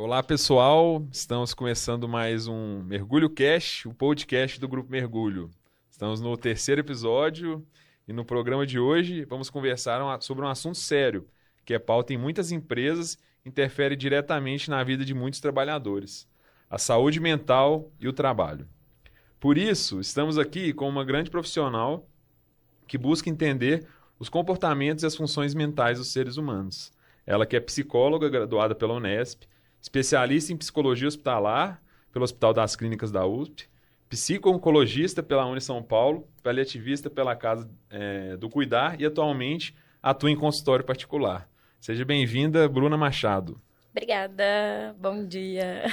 Olá, pessoal. Estamos começando mais um Mergulho Cast, o podcast do Grupo Mergulho. Estamos no terceiro episódio e no programa de hoje vamos conversar sobre um assunto sério, que é pauta em muitas empresas e interfere diretamente na vida de muitos trabalhadores: a saúde mental e o trabalho. Por isso, estamos aqui com uma grande profissional que busca entender os comportamentos e as funções mentais dos seres humanos. Ela que é psicóloga graduada pela Unesp, especialista em psicologia hospitalar pelo Hospital das Clínicas da USP, psico-oncologista pela Unisão Paulo, paliativista pela Casa do Cuidar e atualmente atua em consultório particular. Seja bem-vinda, Bruna Machado. Obrigada, bom dia.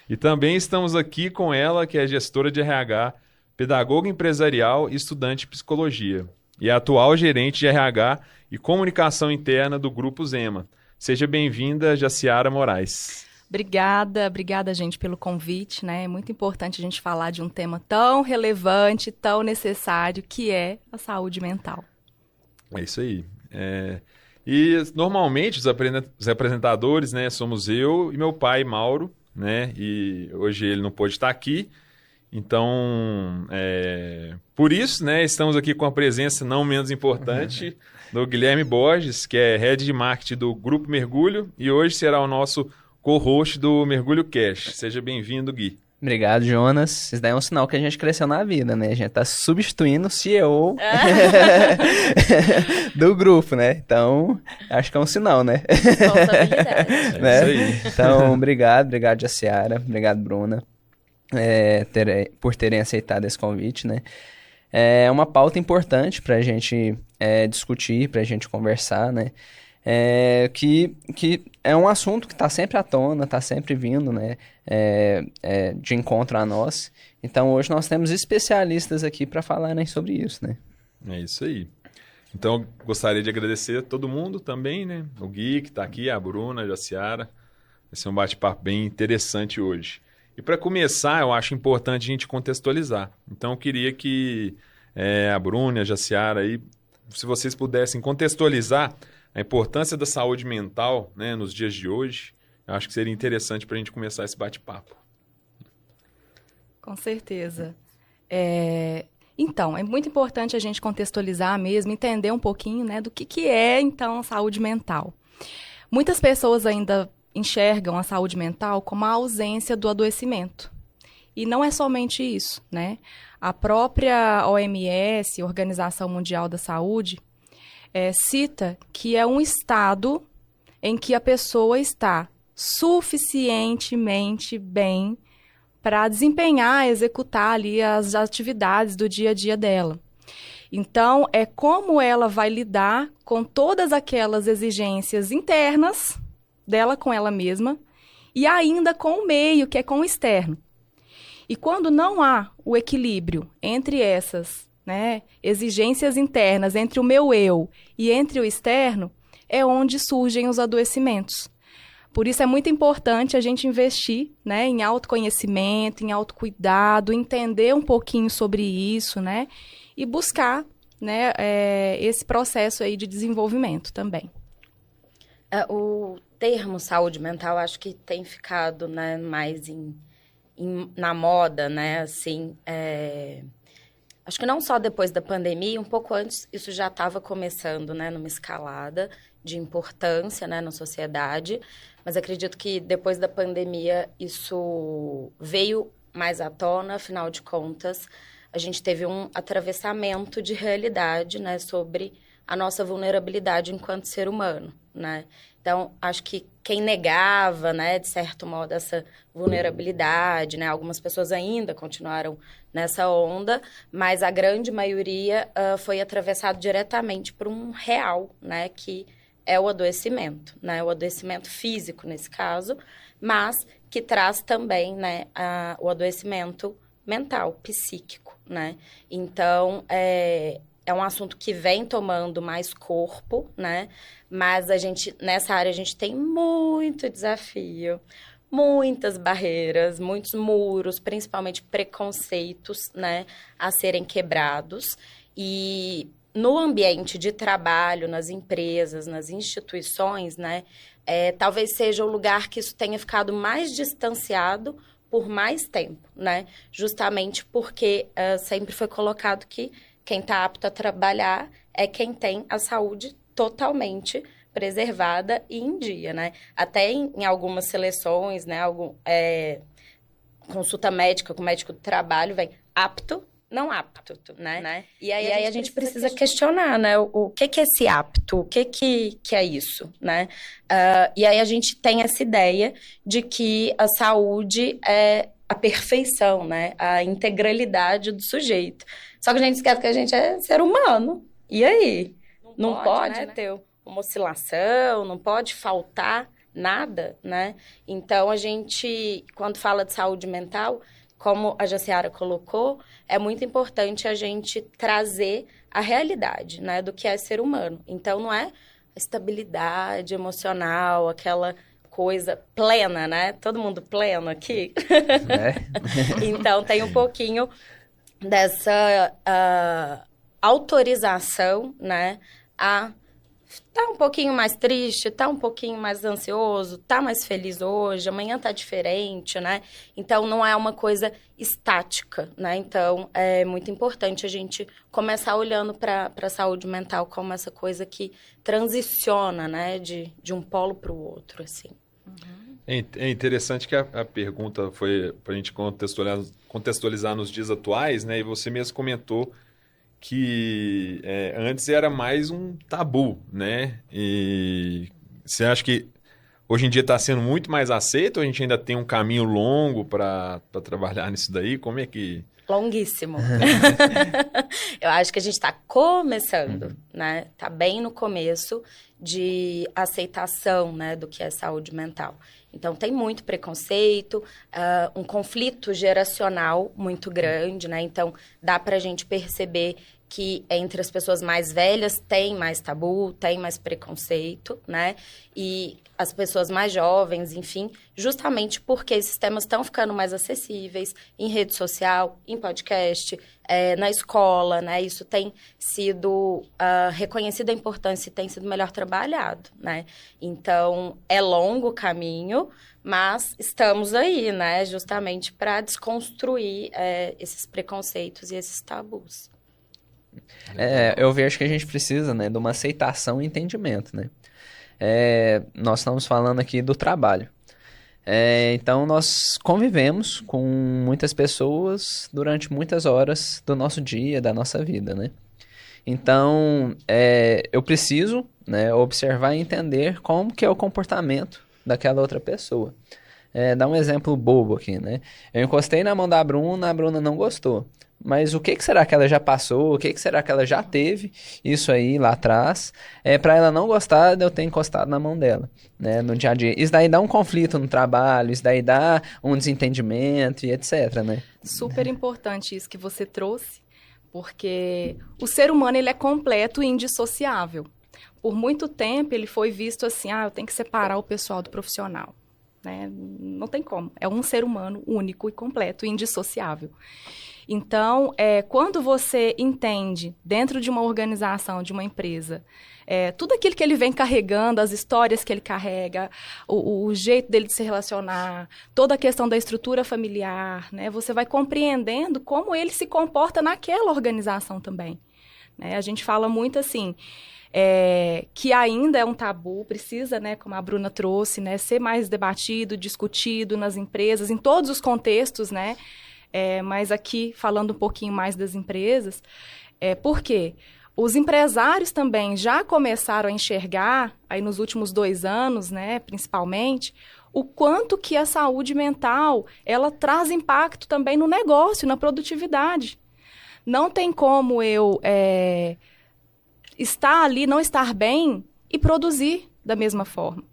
E também estamos aqui com ela, que é gestora de RH, pedagoga empresarial e estudante de psicologia, e é atual gerente de RH e comunicação interna do Grupo Zema. Seja bem-vinda, Jaciara Moraes. Obrigada, gente, pelo convite, né? É muito importante a gente falar de um tema tão relevante, tão necessário, que é a saúde mental. É isso aí. E normalmente os apresentadores, né, somos eu e meu pai, Mauro, né? E hoje ele não pôde estar aqui. Então, por isso, né, estamos aqui com a presença não menos importante do Guilherme Borges, que é Head de Marketing do Grupo Mergulho, e hoje será o nosso co-host do Mergulho Cash. Seja bem-vindo, Gui. Obrigado, Jonas. Isso daí é um sinal que a gente cresceu na vida, né? A gente tá substituindo o CEO do grupo, né? Então, acho que é um sinal, né? Responsabilidade. Né? Isso aí. Então, obrigado, Jaciara, obrigado, Bruna, por terem aceitado esse convite, né? É uma pauta importante para a gente discutir, para a gente conversar, né? Que é um assunto que está sempre à tona, está sempre vindo, né? De encontro a nós. Então, hoje nós temos especialistas aqui para falarem sobre isso, né? É isso aí. Então, gostaria de agradecer a todo mundo também, né? O Gui, que está aqui, a Bruna, a Jaciara. Vai ser um bate-papo bem interessante hoje. E para começar, eu acho importante a gente contextualizar. Então, eu queria que a Bruna e a Jaciara, aí, se vocês pudessem contextualizar a importância da saúde mental, né, nos dias de hoje, eu acho que seria interessante para a gente começar esse bate-papo. Com certeza. Então, é muito importante a gente contextualizar mesmo, entender um pouquinho, né, do que é, então, a saúde mental. Muitas pessoas ainda enxergam a saúde mental como a ausência do adoecimento. E não é somente isso, né? A própria OMS, Organização Mundial da Saúde, cita que é um estado em que a pessoa está suficientemente bem para desempenhar, executar ali as atividades do dia a dia dela. Então, é como ela vai lidar com todas aquelas exigências internas dela com ela mesma e ainda com o meio, que é com o externo. E quando não há o equilíbrio entre essas, né, exigências internas, entre o meu eu e entre o externo, é onde surgem os adoecimentos. Por isso é muito importante a gente investir, né, em autoconhecimento, em autocuidado, entender um pouquinho sobre isso, né, e buscar, né, esse processo aí de desenvolvimento também. O termo saúde mental acho que tem ficado, né, mais na moda, né, assim, acho que não só depois da pandemia, um pouco antes isso já estava começando, né, numa escalada de importância, né, na sociedade, mas acredito que depois da pandemia isso veio mais à tona, afinal de contas, a gente teve um atravessamento de realidade, né, sobre a nossa vulnerabilidade enquanto ser humano, né? Então, acho que quem negava, né, de certo modo, essa vulnerabilidade, né, algumas pessoas ainda continuaram nessa onda, mas a grande maioria foi atravessado diretamente por um real, né, que é o adoecimento, né, o adoecimento físico nesse caso, mas que traz também, né, o adoecimento mental, psíquico, né? Então, é um assunto que vem tomando mais corpo, né? Mas nessa área, a gente tem muito desafio, muitas barreiras, muitos muros, principalmente preconceitos, né? A serem quebrados. E no ambiente de trabalho, nas empresas, nas instituições, né? talvez seja o lugar que isso tenha ficado mais distanciado por mais tempo, né? Justamente porque sempre foi colocado que quem está apto a trabalhar é quem tem a saúde totalmente preservada e em dia, né? Até em algumas seleções, né? Consulta médica com médico do trabalho, vem apto, não apto, né? E aí a gente precisa questionar, né? O que é esse apto? O que é isso, né? E aí a gente tem essa ideia de que a saúde é a perfeição, né? A integralidade do sujeito. Só que a gente esquece que a gente é ser humano. E aí? Não pode, né? Ter uma oscilação, não pode faltar nada, né? Então, a gente, quando fala de saúde mental, como a Jaciara colocou, é muito importante a gente trazer a realidade, né, do que é ser humano. Então, não é a estabilidade emocional, aquela coisa plena, né? Todo mundo pleno aqui? Então, tem um pouquinho dessa autorização, né, a tá um pouquinho mais triste, tá um pouquinho mais ansioso, tá mais feliz hoje, amanhã tá diferente, né? Então, não é uma coisa estática, né? Então, é muito importante a gente começar olhando para a saúde mental como essa coisa que transiciona, né? De um polo para o outro, assim. É interessante que a pergunta foi para a gente contextualizar nos dias atuais, né? E você mesmo comentou que antes era mais um tabu, né? E você acha que hoje em dia está sendo muito mais aceito ou a gente ainda tem um caminho longo para trabalhar nisso daí? Como é que... Longuíssimo. Eu acho que a gente está começando, né? Tá bem no começo de aceitação, né, do que é saúde mental. Então, tem muito preconceito, um conflito geracional muito grande, né? Então, dá para a gente perceber que entre as pessoas mais velhas tem mais tabu, tem mais preconceito, né? E as pessoas mais jovens, enfim, justamente porque esses temas estão ficando mais acessíveis em rede social, em podcast, na escola, né? Isso tem sido reconhecido a importância e tem sido melhor trabalhado, né? Então, é longo o caminho, mas estamos aí, né? Justamente para desconstruir esses preconceitos e esses tabus. Eu vejo que a gente precisa, né, de uma aceitação e entendimento, né? Nós estamos falando aqui do trabalho. Então, nós convivemos com muitas pessoas durante muitas horas do nosso dia, da nossa vida, né? Então, eu preciso, né, observar e entender como que é o comportamento daquela outra pessoa. Dar um exemplo bobo aqui, né? Eu encostei na mão da Bruna, a Bruna não gostou. Mas o que será que ela já passou? O que será que ela já teve isso aí lá atrás? Para ela não gostar de eu ter encostado na mão dela, né, no dia a dia. Isso daí dá um conflito no trabalho, isso daí dá um desentendimento e etc, né? Super importante isso que você trouxe, porque o ser humano ele é completo e indissociável. Por muito tempo ele foi visto assim, eu tenho que separar o pessoal do profissional. Né? Não tem como. É um ser humano único e completo e indissociável. Então, quando você entende, dentro de uma organização, de uma empresa, tudo aquilo que ele vem carregando, as histórias que ele carrega, o jeito dele de se relacionar, toda a questão da estrutura familiar, né? Você vai compreendendo como ele se comporta naquela organização também. Né? A gente fala muito assim, que ainda é um tabu, precisa, né, como a Bruna trouxe, né, ser mais debatido, discutido nas empresas, em todos os contextos, né? Mas aqui, falando um pouquinho mais das empresas, por quê? Os empresários também já começaram a enxergar, aí nos últimos 2 anos, né, principalmente, o quanto que a saúde mental, ela traz impacto também no negócio, na produtividade. Não tem como eu estar ali, não estar bem e produzir da mesma forma.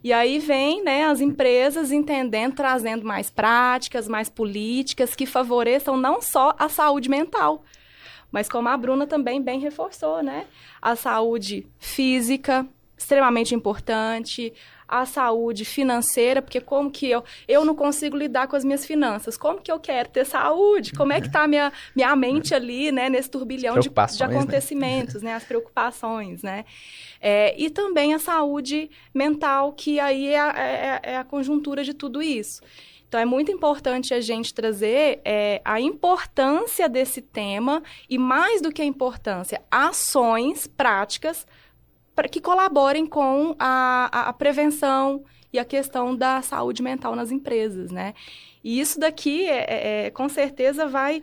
E aí vem, né, as empresas entendendo, trazendo mais práticas, mais políticas que favoreçam não só a saúde mental, mas como a Bruna também bem reforçou, né, a saúde física, extremamente importante, a saúde financeira, porque como que eu não consigo lidar com as minhas finanças, como que eu quero ter saúde, como é que está a minha mente ali, né, nesse turbilhão de acontecimentos, né, as preocupações, né, e também a saúde mental, que aí é a conjuntura de tudo isso. Então, é muito importante a gente trazer a importância desse tema e, mais do que a importância, ações práticas que colaborem com a prevenção e a questão da saúde mental nas empresas, né? E isso daqui, com certeza, vai,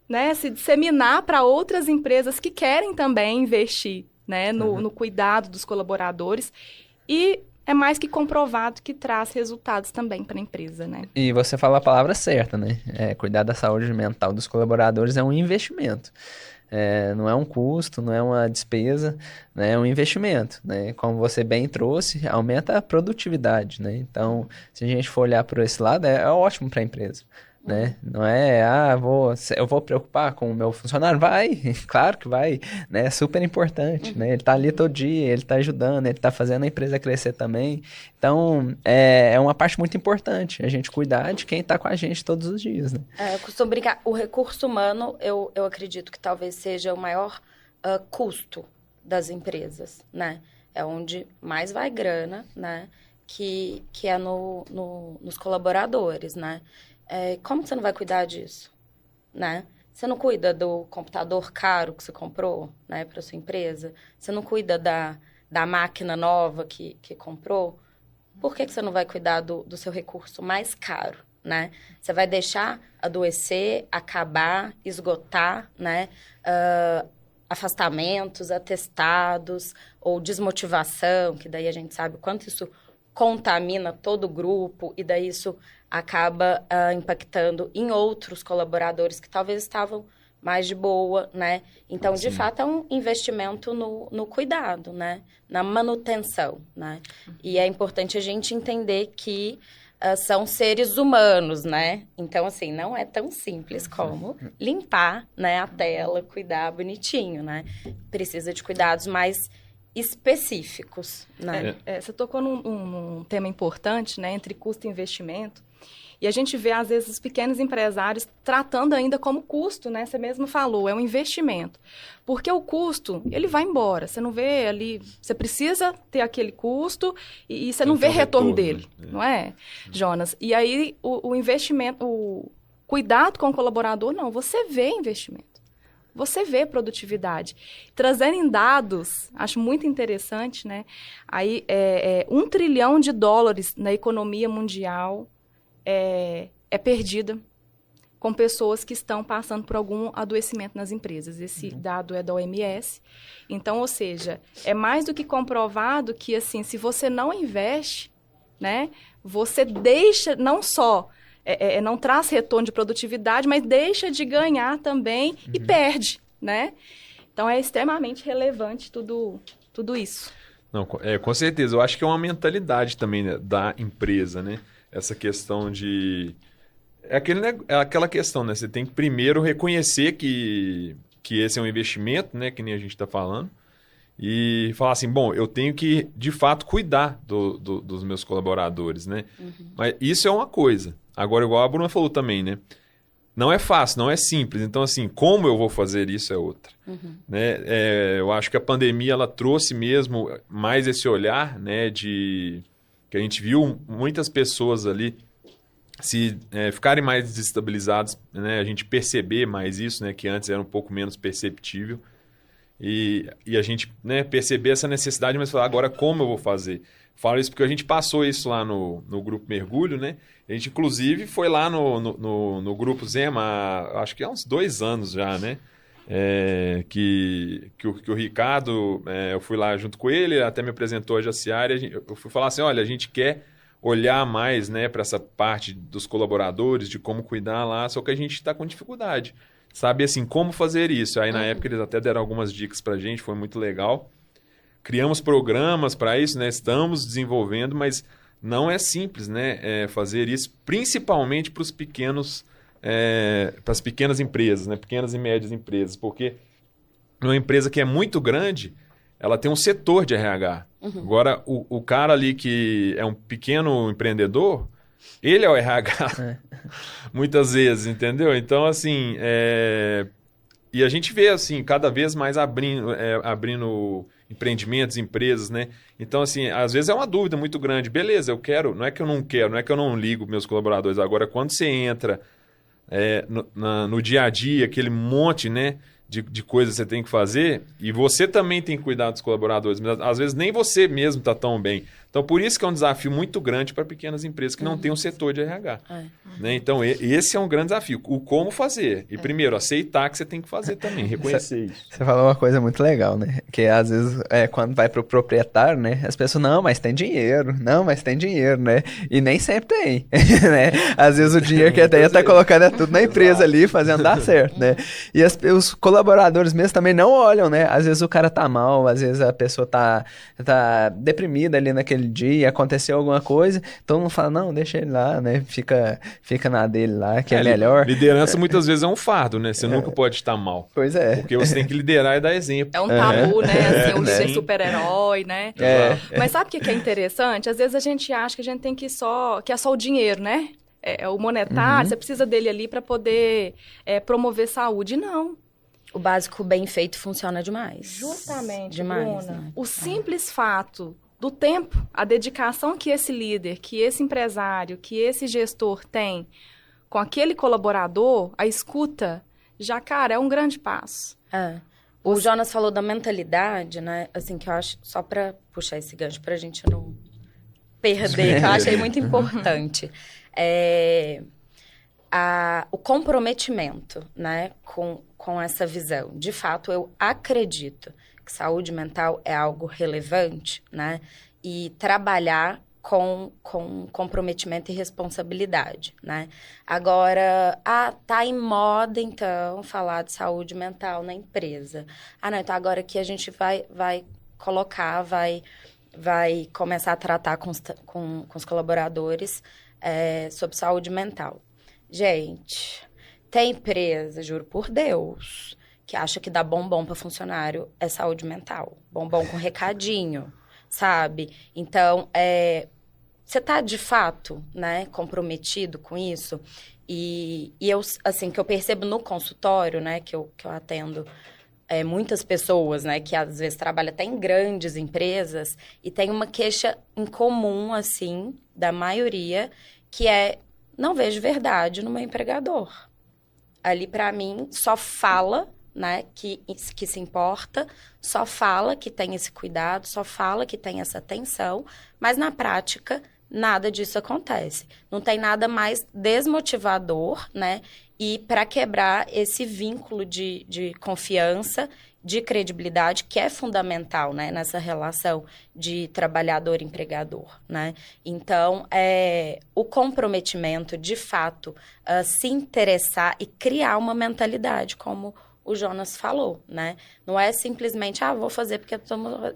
né, se disseminar para outras empresas que querem também investir, né, no cuidado dos colaboradores, e é mais que comprovado que traz resultados também para a empresa, né? E você fala a palavra certa, né? Cuidar da saúde mental dos colaboradores é um investimento. Não é um custo, não é uma despesa, né? É um investimento, né? Como você bem trouxe, aumenta a produtividade, né? Então, se a gente for olhar por esse lado, é ótimo para a empresa, né? Não é, eu vou preocupar com o meu funcionário? Vai, claro que vai, né? É super importante, né? Ele tá ali todo dia, ele tá ajudando, ele tá fazendo a empresa crescer também. Então, é uma parte muito importante, a gente cuidar de quem tá com a gente todos os dias, né? Eu costumo brincar, o recurso humano, eu acredito que talvez seja o maior custo das empresas, né? É onde mais vai grana, né? Que é nos colaboradores, né? Como que você não vai cuidar disso, né? Você não cuida do computador caro que você comprou, né, para sua empresa? Você não cuida da máquina nova que comprou? Por que você não vai cuidar do seu recurso mais caro, né? Você vai deixar adoecer, acabar, esgotar, né? Afastamentos, atestados ou desmotivação, que daí a gente sabe o quanto isso contamina todo o grupo e daí isso acaba impactando em outros colaboradores que talvez estavam mais de boa, né? Então, de fato, é um investimento no cuidado, né? Na manutenção, né? E é importante a gente entender que são seres humanos, né? Então, assim, não é tão simples como limpar, né, a tela, cuidar bonitinho, né? Precisa de cuidados mais específicos, né? Você tocou num tema importante, né, entre custo e investimento, e a gente vê, às vezes, os pequenos empresários tratando ainda como custo, né? Você mesmo falou, é um investimento. Porque o custo, ele vai embora. Você não vê ali, você precisa ter aquele custo e você não vê retorno dele, não é, Jonas? E aí, o investimento, o cuidado com o colaborador, não, você vê investimento. Você vê produtividade. Trazendo em dados, acho muito interessante, né? Aí, $1 trilhão na economia mundial é perdida com pessoas que estão passando por algum adoecimento nas empresas. Esse dado é da OMS. Então, ou seja, é mais do que comprovado que, assim, se você não investe, né, você deixa, não só... não traz retorno de produtividade, mas deixa de ganhar também e perde, né? Então, é extremamente relevante tudo isso. Não, com certeza. Eu acho que é uma mentalidade também, né, da empresa, né? Essa questão de... É aquela questão, né? Você tem que primeiro reconhecer que esse é um investimento, né? Que nem a gente está falando. E falar assim, bom, eu tenho que, de fato, cuidar dos meus colaboradores, né? Mas isso é uma coisa. Agora, igual a Bruna falou também, né? Não é fácil, não é simples. Então, assim, como eu vou fazer isso é outra. Né? Eu acho que a pandemia, ela trouxe mesmo mais esse olhar, né? Que a gente viu muitas pessoas ali ficarem mais desestabilizadas, né? A gente perceber mais isso, né? Que antes era um pouco menos perceptível. E a gente, né, perceber essa necessidade, mas falar, agora como eu vou fazer? Falo isso porque a gente passou isso lá no Grupo Mergulho, né? A gente, inclusive, foi lá no Grupo Zema, acho que há uns 2 anos já, né? Que o Ricardo, eu fui lá junto com ele, até me apresentou a Jaciara, eu fui falar assim, olha, a gente quer olhar mais, né, para essa parte dos colaboradores, de como cuidar lá, só que a gente está com dificuldade. Sabe, assim, como fazer isso. Aí, na época, eles até deram algumas dicas pra gente, foi muito legal. Criamos programas para isso, né? Estamos desenvolvendo, mas não é simples, né? Fazer isso, principalmente para os pequenos, para as pequenas empresas, né? Pequenas e médias empresas, porque uma empresa que é muito grande, ela tem um setor de RH. Agora, o cara ali que é um pequeno empreendedor, ele é o RH, muitas vezes, entendeu? Então, assim, e a gente vê, assim, cada vez mais abrindo empreendimentos, empresas, né? Então, assim, às vezes é uma dúvida muito grande. Beleza, eu quero, não é que eu não quero, não é que eu não ligo meus colaboradores. Agora, quando você entra no dia a dia, aquele monte, né, de coisas que você tem que fazer, e você também tem que cuidar dos colaboradores, mas às vezes nem você mesmo está tão bem. Então, por isso que é um desafio muito grande para pequenas empresas que não têm um setor de RH. Né? Então, esse é um grande desafio. O como fazer. E, primeiro, aceitar que você tem que fazer também, reconhecer isso. Você falou uma coisa muito legal, né? Que, às vezes, quando vai pro proprietário, né? As pessoas, não, mas tem dinheiro. Não, mas tem dinheiro, né? E nem sempre tem, né? Às vezes, o dinheiro que até tá colocando tudo na empresa ali, fazendo dar certo, né? E os colaboradores mesmo também não olham, né? Às vezes, o cara tá mal, às vezes, a pessoa tá deprimida ali naquele dia, aconteceu alguma coisa, todo mundo fala, não, deixa ele lá, né? Fica na dele lá, que é melhor. Liderança muitas vezes é um fardo, né? Você nunca pode estar mal. Pois é. Porque você tem que liderar e dar exemplo. É um tabu, né? Assim, o líder super-herói, né? Mas sabe o que é interessante? Às vezes a gente acha que a gente tem que é só o dinheiro, né? O monetário, você precisa dele ali para poder promover saúde. Não. O básico bem feito funciona demais. Justamente, demais, Bruna. né? O simples fato do tempo, a dedicação que esse líder, que esse empresário, que esse gestor tem com aquele colaborador, a escuta, já, cara, é um grande passo. O Jonas falou da mentalidade, né? Assim, que eu acho, só para puxar esse gancho, pra gente não perder, que eu achei muito importante. O comprometimento, né, com essa visão. De fato, eu acredito que saúde mental é algo relevante, né? E trabalhar com comprometimento e responsabilidade, né? Agora, tá em moda, então, falar de saúde mental na empresa. Não, então agora aqui a gente vai colocar, vai começar a tratar com os colaboradores sobre saúde mental. Gente, tem empresa, juro por Deus, que acha que dar bombom para funcionário é saúde mental. Bombom com recadinho, sabe? Então, você tá de fato, né, comprometido com isso? E eu, assim, que eu percebo no consultório, né, que eu atendo muitas pessoas, né, que às vezes trabalham até em grandes empresas, e tem uma queixa em comum, assim, da maioria, que não vejo verdade no meu empregador. Ali, para mim, só fala, né, que se importa, só fala que tem esse cuidado, só fala que tem essa atenção, mas na prática nada disso acontece. Não tem nada mais desmotivador, né, e para quebrar esse vínculo de confiança, de credibilidade, que é fundamental, né, nessa relação de trabalhador-empregador, né? Então, o comprometimento, de fato, se interessar e criar uma mentalidade, como o Jonas falou, né? Não é simplesmente, vou fazer porque...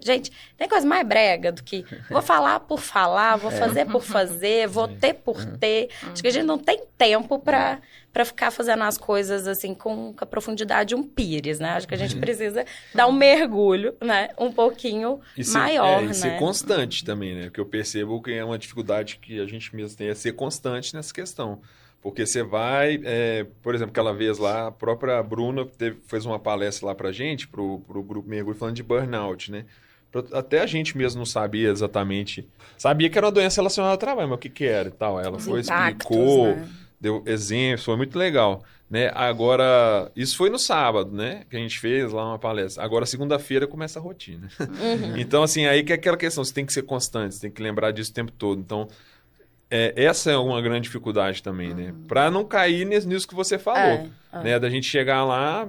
Gente, tem coisa mais brega do que vou falar por falar, vou fazer por fazer, vou ter por ter. Acho que a gente não tem tempo para ficar fazendo as coisas assim com a profundidade de um pires, né? Acho que a gente precisa dar um mergulho, né? Um pouquinho maior, né? E ser constante também, né? Porque eu percebo que é uma dificuldade que a gente mesmo tem, ser constante nessa questão. Porque você vai, por exemplo, aquela vez lá, a própria Bruna fez uma palestra lá pra gente, pro Grupo Mergulho, falando de burnout, né? Até a gente mesmo não sabia exatamente, sabia que era uma doença relacionada ao trabalho, mas o que era e tal. Ela explicou, né? Deu exemplos, foi muito legal, né? Agora, isso foi no sábado, né? Que a gente fez lá uma palestra. Agora, segunda-feira, começa a rotina. Então, assim, aí que é aquela questão, você tem que ser constante, você tem que lembrar disso o tempo todo. Então, essa é uma grande dificuldade também, né? Para não cair nisso que você falou, né? Da gente chegar lá,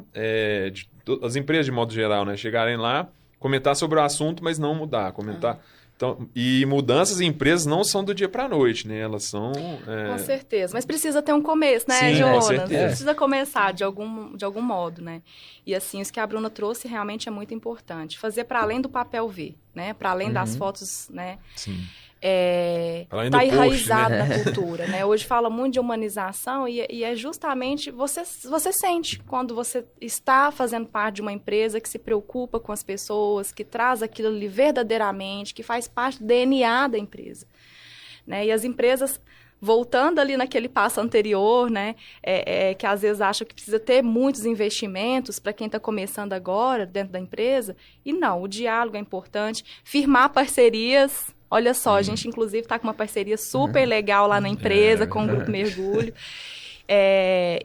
as empresas de modo geral, né? Chegarem lá, comentar sobre o assunto, mas não mudar, comentar... Então, e mudanças em empresas não são do dia para a noite, né? Elas são... Com certeza, mas precisa ter um começo, né, Sim, Jonas? Com certeza. Precisa começar de algum modo, né? E assim, isso que a Bruna trouxe realmente é muito importante. Fazer para além do papel ver, né? Para além das fotos, né? Sim. Além está do post, enraizado né? na cultura, né? Hoje fala muito de humanização e é justamente você sente quando você está fazendo parte de uma empresa que se preocupa com as pessoas, que traz aquilo ali verdadeiramente, que faz parte do DNA da empresa, né? E as empresas, voltando ali naquele passo anterior, né, que às vezes acham que precisa ter muitos investimentos para quem está começando agora dentro da empresa, e não, o diálogo é importante, firmar parcerias. Olha só, a gente inclusive está com uma parceria super legal lá na empresa, com o Grupo Mergulho.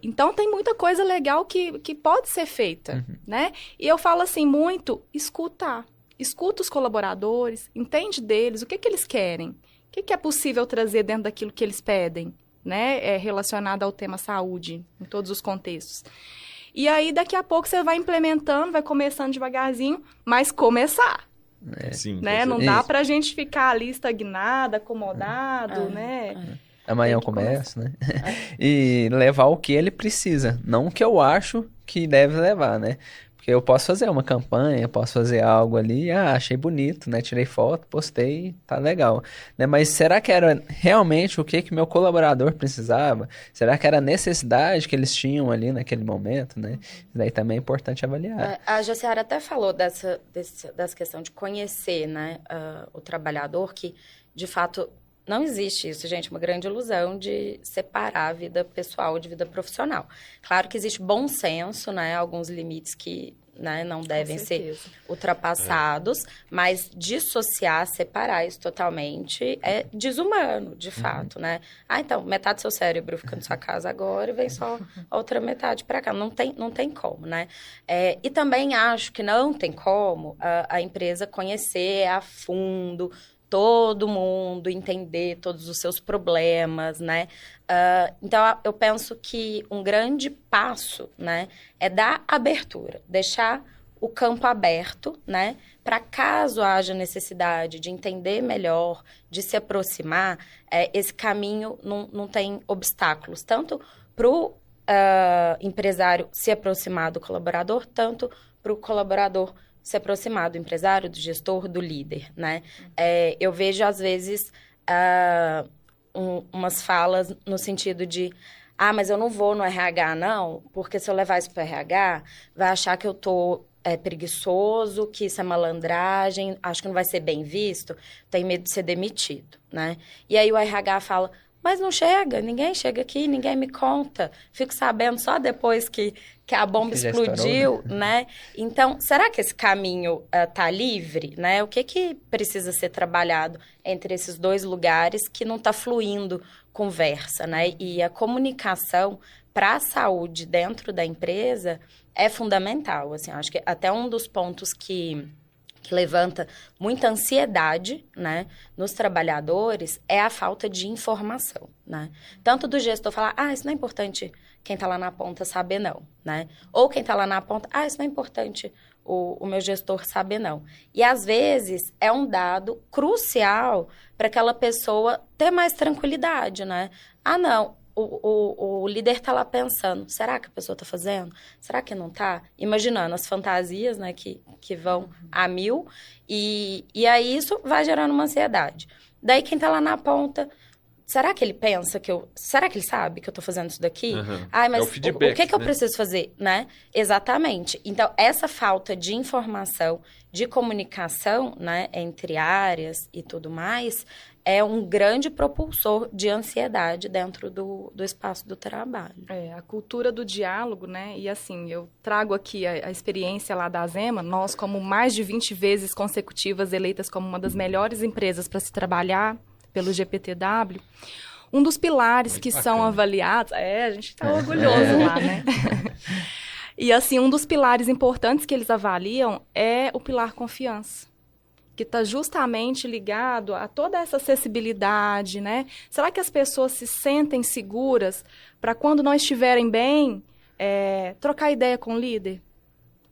Então, tem muita coisa legal que pode ser feita, né? E eu falo assim, muito, escuta os colaboradores, entende deles, o que eles querem, o que é possível trazer dentro daquilo que eles pedem, né? Relacionado ao tema saúde, em todos os contextos. E aí, daqui a pouco, você vai implementando, vai começando devagarzinho, mas começar. Sim, Né? Não dá pra gente ficar ali estagnado, acomodado, né? Amanhã eu começo, né? E levar o que ele precisa, não o que eu acho que deve levar, né? Porque eu posso fazer uma campanha, posso fazer algo ali, achei bonito, né? Tirei foto, postei, tá legal, né? Mas será que era realmente o que meu colaborador precisava? Será que era a necessidade que eles tinham ali naquele momento, né? Isso daí também é importante avaliar. A Jaciara até falou dessa questão de conhecer, né, o trabalhador, que, de fato, não existe isso, gente, uma grande ilusão de separar a vida pessoal de vida profissional. Claro que existe bom senso, né, alguns limites que, né, não devem ser ultrapassados, mas dissociar, separar isso totalmente é desumano, de fato, né? Então, metade do seu cérebro fica na sua casa agora e vem só a outra metade para cá. Não tem como, né? E também acho que não tem como a empresa conhecer a fundo todo mundo, entender todos os seus problemas, né? Então, eu penso que um grande passo, né, é dar abertura, deixar o campo aberto, né, para caso haja necessidade de entender melhor, de se aproximar, esse caminho não tem obstáculos, tanto para o empresário se aproximar do colaborador, tanto para o colaborador se aproximar do empresário, do gestor, do líder, né? Eu vejo, às vezes, umas falas no sentido de mas eu não vou no RH, não, porque se eu levar isso para o RH, vai achar que eu tô preguiçoso, que isso é malandragem, acho que não vai ser bem visto, tem medo de ser demitido, né? E aí o RH fala, mas não chega, ninguém chega aqui, ninguém me conta. Fico sabendo só depois que a bomba explodiu, né? Então, será que esse caminho tá livre, né? O que precisa ser trabalhado entre esses dois lugares que não tá fluindo conversa, né? E a comunicação para a saúde dentro da empresa é fundamental, assim, acho que até um dos pontos que levanta muita ansiedade, né, nos trabalhadores é a falta de informação, né? Tanto do gestor falar, isso não é importante quem está lá na ponta saber não, né? Ou quem está lá na ponta, isso não é importante o meu gestor saber não. E às vezes é um dado crucial para aquela pessoa ter mais tranquilidade, né? Não, o líder está lá pensando, será que a pessoa está fazendo? Será que não está? Imaginando as fantasias, né, que vão a 1000, e aí isso vai gerando uma ansiedade. Daí quem está lá na ponta, será que ele pensa será que ele sabe que eu estou fazendo isso daqui? Mas o feedback, o que eu preciso fazer, né? Exatamente. Então, essa falta de informação, de comunicação, né, entre áreas e tudo mais, é um grande propulsor de ansiedade dentro do espaço do trabalho. A cultura do diálogo, né? E assim, eu trago aqui a experiência lá da Zema, nós como mais de 20 vezes consecutivas eleitas como uma das melhores empresas para se trabalhar pelo GPTW, um dos pilares que são avaliados... a gente está orgulhoso lá, né? E assim, um dos pilares importantes que eles avaliam é o pilar confiança, que está justamente ligado a toda essa acessibilidade, né? Será que as pessoas se sentem seguras para quando não estiverem bem, trocar ideia com o líder?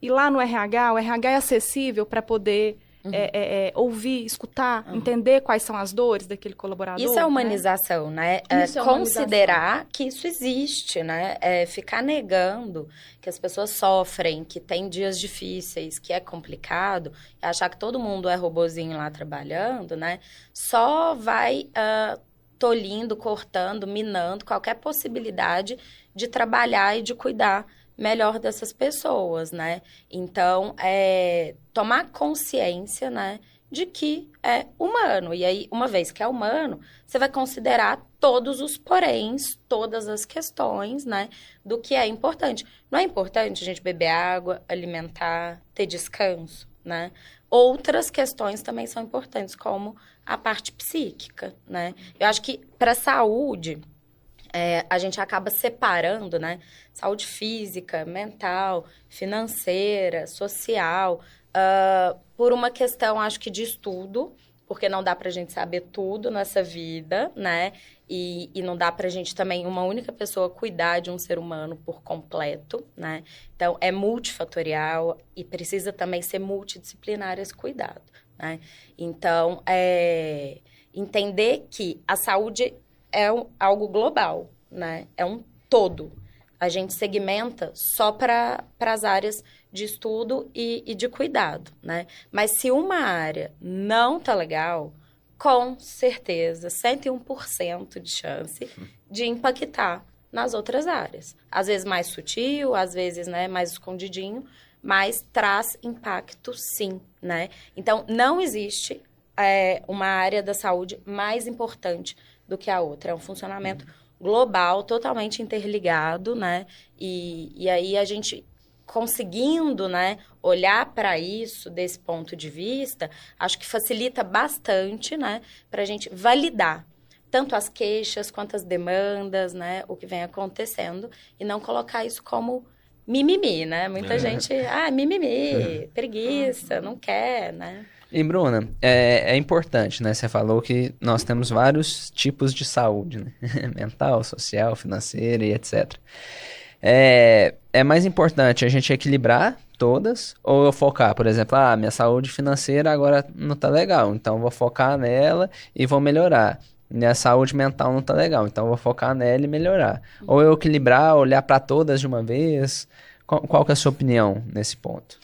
E lá no RH, o RH é acessível para poder ouvir, escutar, entender quais são as dores daquele colaborador. Isso é humanização, né? Isso é considerar que isso existe, né? Ficar negando que as pessoas sofrem, que tem dias difíceis, que é complicado, e achar que todo mundo é robozinho lá trabalhando, né? Só vai tolhindo, cortando, minando qualquer possibilidade de trabalhar e de cuidar melhor dessas pessoas, né? Então, tomar consciência, né, de que é humano. E aí, uma vez que é humano, você vai considerar todos os poréns, todas as questões, né, do que é importante. Não é importante a gente beber água, alimentar, ter descanso, né? Outras questões também são importantes, como a parte psíquica, né? Eu acho que para a saúde, a gente acaba separando, né? Saúde física, mental, financeira, social, por uma questão, acho que de estudo, porque não dá pra gente saber tudo nessa vida, né? E não dá pra gente também, uma única pessoa, cuidar de um ser humano por completo, né? Então, é multifatorial e precisa também ser multidisciplinar esse cuidado, né? Então, entender que a saúde é algo global, né? É um todo. A gente segmenta só para as áreas de estudo e de cuidado, né? Mas se uma área não tá legal, com certeza, 101% de chance de impactar nas outras áreas. Às vezes mais sutil, às vezes, né, mais escondidinho, mas traz impacto sim, né? Então, não existe uma área da saúde mais importante do que a outra. É um funcionamento global, totalmente interligado, né? E aí a gente conseguindo, né, olhar para isso desse ponto de vista, acho que facilita bastante, né, para a gente validar tanto as queixas quanto as demandas, né, o que vem acontecendo, e não colocar isso como mimimi, né? Muita gente, mimimi, preguiça, não quer, né? E, Bruna, é importante, né? Você falou que nós temos vários tipos de saúde, né? Mental, social, financeira e etc. É mais importante a gente equilibrar todas ou eu focar, por exemplo, minha saúde financeira agora não tá legal, então vou focar nela e vou melhorar. Minha saúde mental não tá legal, então vou focar nela e melhorar. Ou eu equilibrar, olhar para todas de uma vez. Qual que é a sua opinião nesse ponto?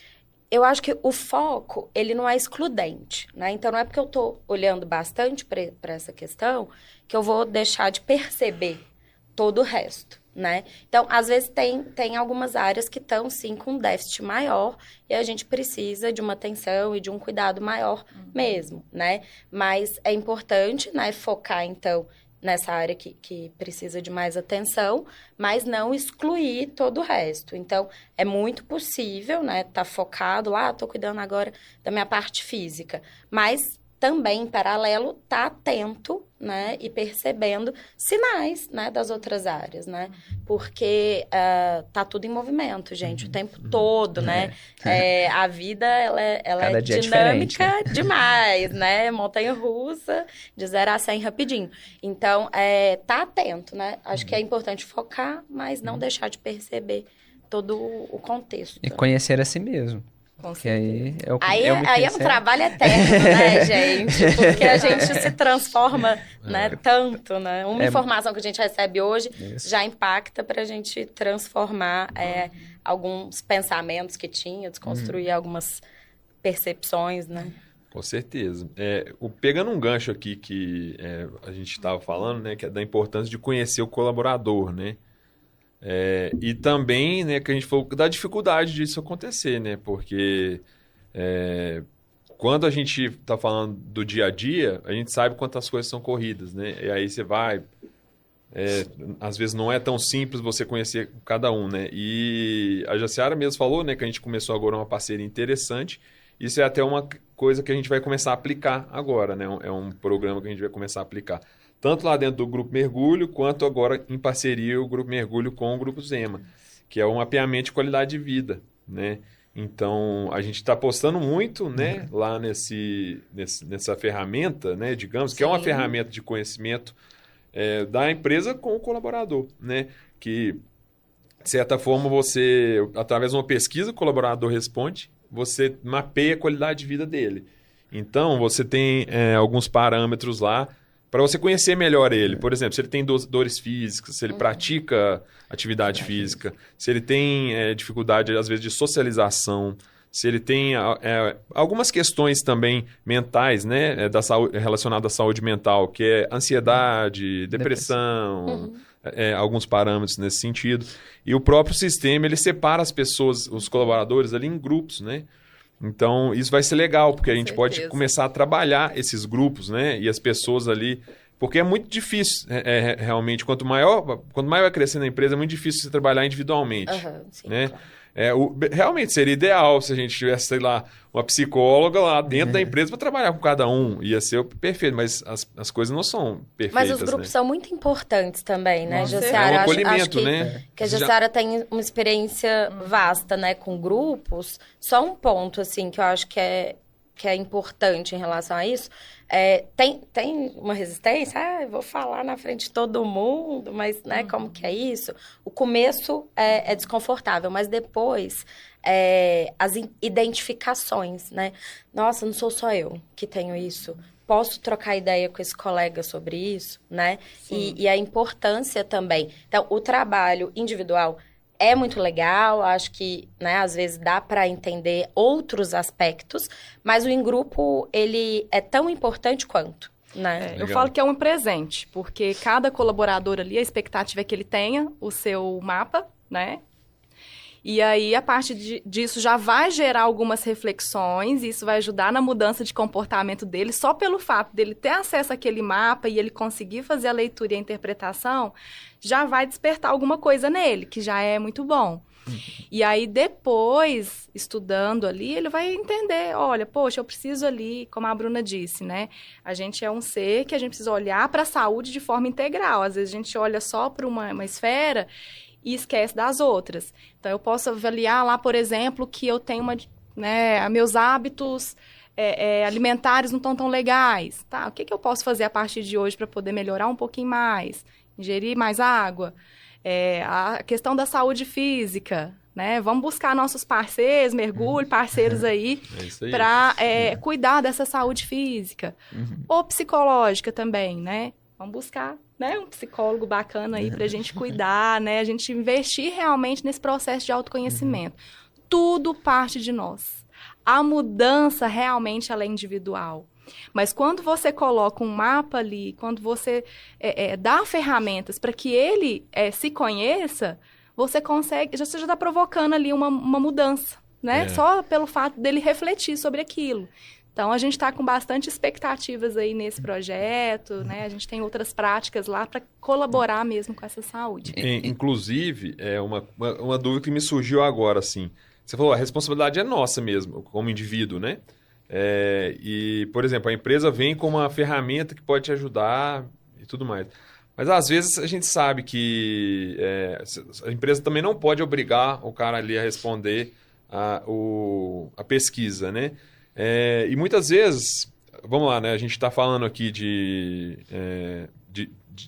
Eu acho que o foco, ele não é excludente, né? Então, não é porque eu tô olhando bastante para essa questão que eu vou deixar de perceber todo o resto, né? Então, às vezes, tem algumas áreas que estão, sim, com um déficit maior e a gente precisa de uma atenção e de um cuidado maior mesmo, né? Mas é importante, né, focar, então, nessa área que precisa de mais atenção, mas não excluir todo o resto. Então, é muito possível, né, tá focado lá, tô cuidando agora da minha parte física, mas também, em paralelo, tá atento, né, e percebendo sinais, né, das outras áreas, né, porque tá tudo em movimento, gente, o tempo todo, né, a vida, ela é dinâmica demais, né, montanha-russa, de 0 a 100 rapidinho. Então, tá atento, né, acho que é importante focar, mas não deixar de perceber todo o contexto. E conhecer a si mesmo. Porque aí é um trabalho eterno, né, gente? Porque a gente se transforma, né, tanto, né? Uma informação que a gente recebe hoje já impacta para a gente transformar alguns pensamentos que tinha, desconstruir algumas percepções, né? Com certeza. Pegando um gancho aqui que a gente estava falando, né, que é da importância de conhecer o colaborador, né? E também, né, que a gente falou da dificuldade disso acontecer, né? Porque quando a gente está falando do dia a dia, a gente sabe quantas coisas são corridas, né? E aí você vai... às vezes não é tão simples você conhecer cada um, né? E a Jaciara mesmo falou, né, que a gente começou agora uma parceria interessante. Isso é até uma coisa que a gente vai começar a aplicar agora, né? É um programa que a gente vai começar a aplicar. Tanto lá dentro do Grupo Mergulho, quanto agora em parceria o Grupo Mergulho com o Grupo Zema, que é um mapeamento de qualidade de vida, né? Então, a gente está apostando muito, né, lá nessa ferramenta, né, digamos, que é uma ferramenta de conhecimento da empresa com o colaborador, né? Que, de certa forma, você, através de uma pesquisa, o colaborador responde, você mapeia a qualidade de vida dele. Então, você tem alguns parâmetros lá para você conhecer melhor ele. Por exemplo, se ele tem dores físicas, se ele pratica atividade física, se ele tem dificuldade, às vezes, de socialização, se ele tem algumas questões também mentais, né, relacionadas à saúde mental, que é ansiedade, depressão, alguns parâmetros nesse sentido. E o próprio sistema, ele separa as pessoas, os colaboradores ali em grupos, né? Então, isso vai ser legal, porque a gente pode começar a trabalhar esses grupos, né? E as pessoas ali... Porque é muito difícil, realmente. Quanto maior vai crescendo a empresa, é muito difícil você trabalhar individualmente. Sim, né? Claro. Realmente seria ideal se a gente tivesse, sei lá, uma psicóloga lá dentro da empresa para trabalhar com cada um. Ia ser perfeito, mas as coisas não são perfeitas. Mas os grupos são muito importantes também, né, Nossa, Jaciara? um acolhimento, acho que, né? que a Jaciara tem uma experiência vasta, né, com grupos. Só um ponto, assim, que eu acho que é importante em relação a isso. Tem uma resistência? Eu vou falar na frente de todo mundo, mas, né, como que é isso? O começo é desconfortável, mas depois as identificações, né? Nossa, não sou só eu que tenho isso. Posso trocar ideia com esse colega sobre isso, né? E a importância também. Então, o trabalho individual é muito legal, acho que, né, às vezes dá para entender outros aspectos, mas o em grupo, ele é tão importante quanto, né? Eu falo que é um presente, porque cada colaborador ali, a expectativa é que ele tenha o seu mapa, né? E aí, a partir disso, já vai gerar algumas reflexões, e isso vai ajudar na mudança de comportamento dele, só pelo fato dele ter acesso àquele mapa e ele conseguir fazer a leitura e a interpretação, já vai despertar alguma coisa nele, que já é muito bom. E aí, depois, estudando ali, ele vai entender, olha, poxa, eu preciso ali, como a Bruna disse, né? A gente é um ser que a gente precisa olhar para a saúde de forma integral. Às vezes, a gente olha só para uma esfera e esquece das outras. Então, eu posso avaliar lá, por exemplo, que eu tenho meus hábitos alimentares não estão tão legais. Tá? O que eu posso fazer a partir de hoje para poder melhorar um pouquinho mais? Ingerir mais água? A questão da saúde física, né? Vamos buscar nossos parceiros, parceiros aí, para cuidar dessa saúde física. Ou psicológica também, né? Vamos buscar, né, um psicólogo bacana aí para a gente cuidar, né? A gente investir realmente nesse processo de autoconhecimento. Tudo parte de nós. A mudança realmente ela é individual. Mas quando você coloca um mapa ali, quando você dá ferramentas para que ele se conheça, você consegue, você já está provocando ali uma mudança, né? Só pelo fato dele refletir sobre aquilo. Então, a gente está com bastante expectativas aí nesse projeto, né? A gente tem outras práticas lá para colaborar mesmo com essa saúde. Inclusive, uma dúvida que me surgiu agora, assim. Você falou, a responsabilidade é nossa mesmo, como indivíduo, né? E, por exemplo, a empresa vem com uma ferramenta que pode te ajudar e tudo mais. Mas, às vezes, a gente sabe que a empresa também não pode obrigar o cara ali a responder a pesquisa, né? E muitas vezes, vamos lá, né? A gente está falando aqui de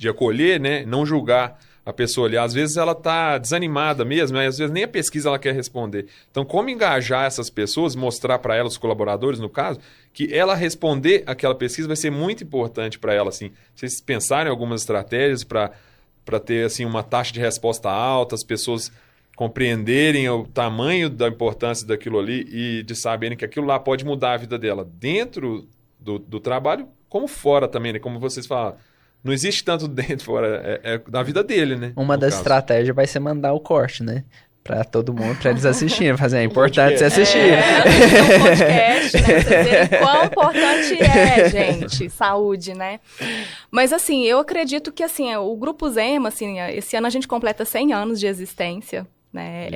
acolher, né? Não julgar a pessoa ali. Às vezes ela está desanimada mesmo, mas às vezes nem a pesquisa ela quer responder. Então, como engajar essas pessoas, mostrar para elas, os colaboradores, no caso, que ela responder aquela pesquisa vai ser muito importante para ela, assim. Vocês pensarem em algumas estratégias para ter, assim, uma taxa de resposta alta, as pessoas compreenderem o tamanho da importância daquilo ali e de saberem que aquilo lá pode mudar a vida dela dentro do trabalho, como fora também, né? Como vocês falaram. Não existe tanto dentro, fora, é da vida dele, né? Uma das estratégias vai ser mandar o corte, né? Pra todo mundo, pra eles assistirem, fazer é importante você assistir. Um podcast, né? Pra vocês verem quão importante gente, saúde, né? Mas, assim, eu acredito que, assim, o Grupo Zema, assim, esse ano a gente completa 100 anos de existência, né?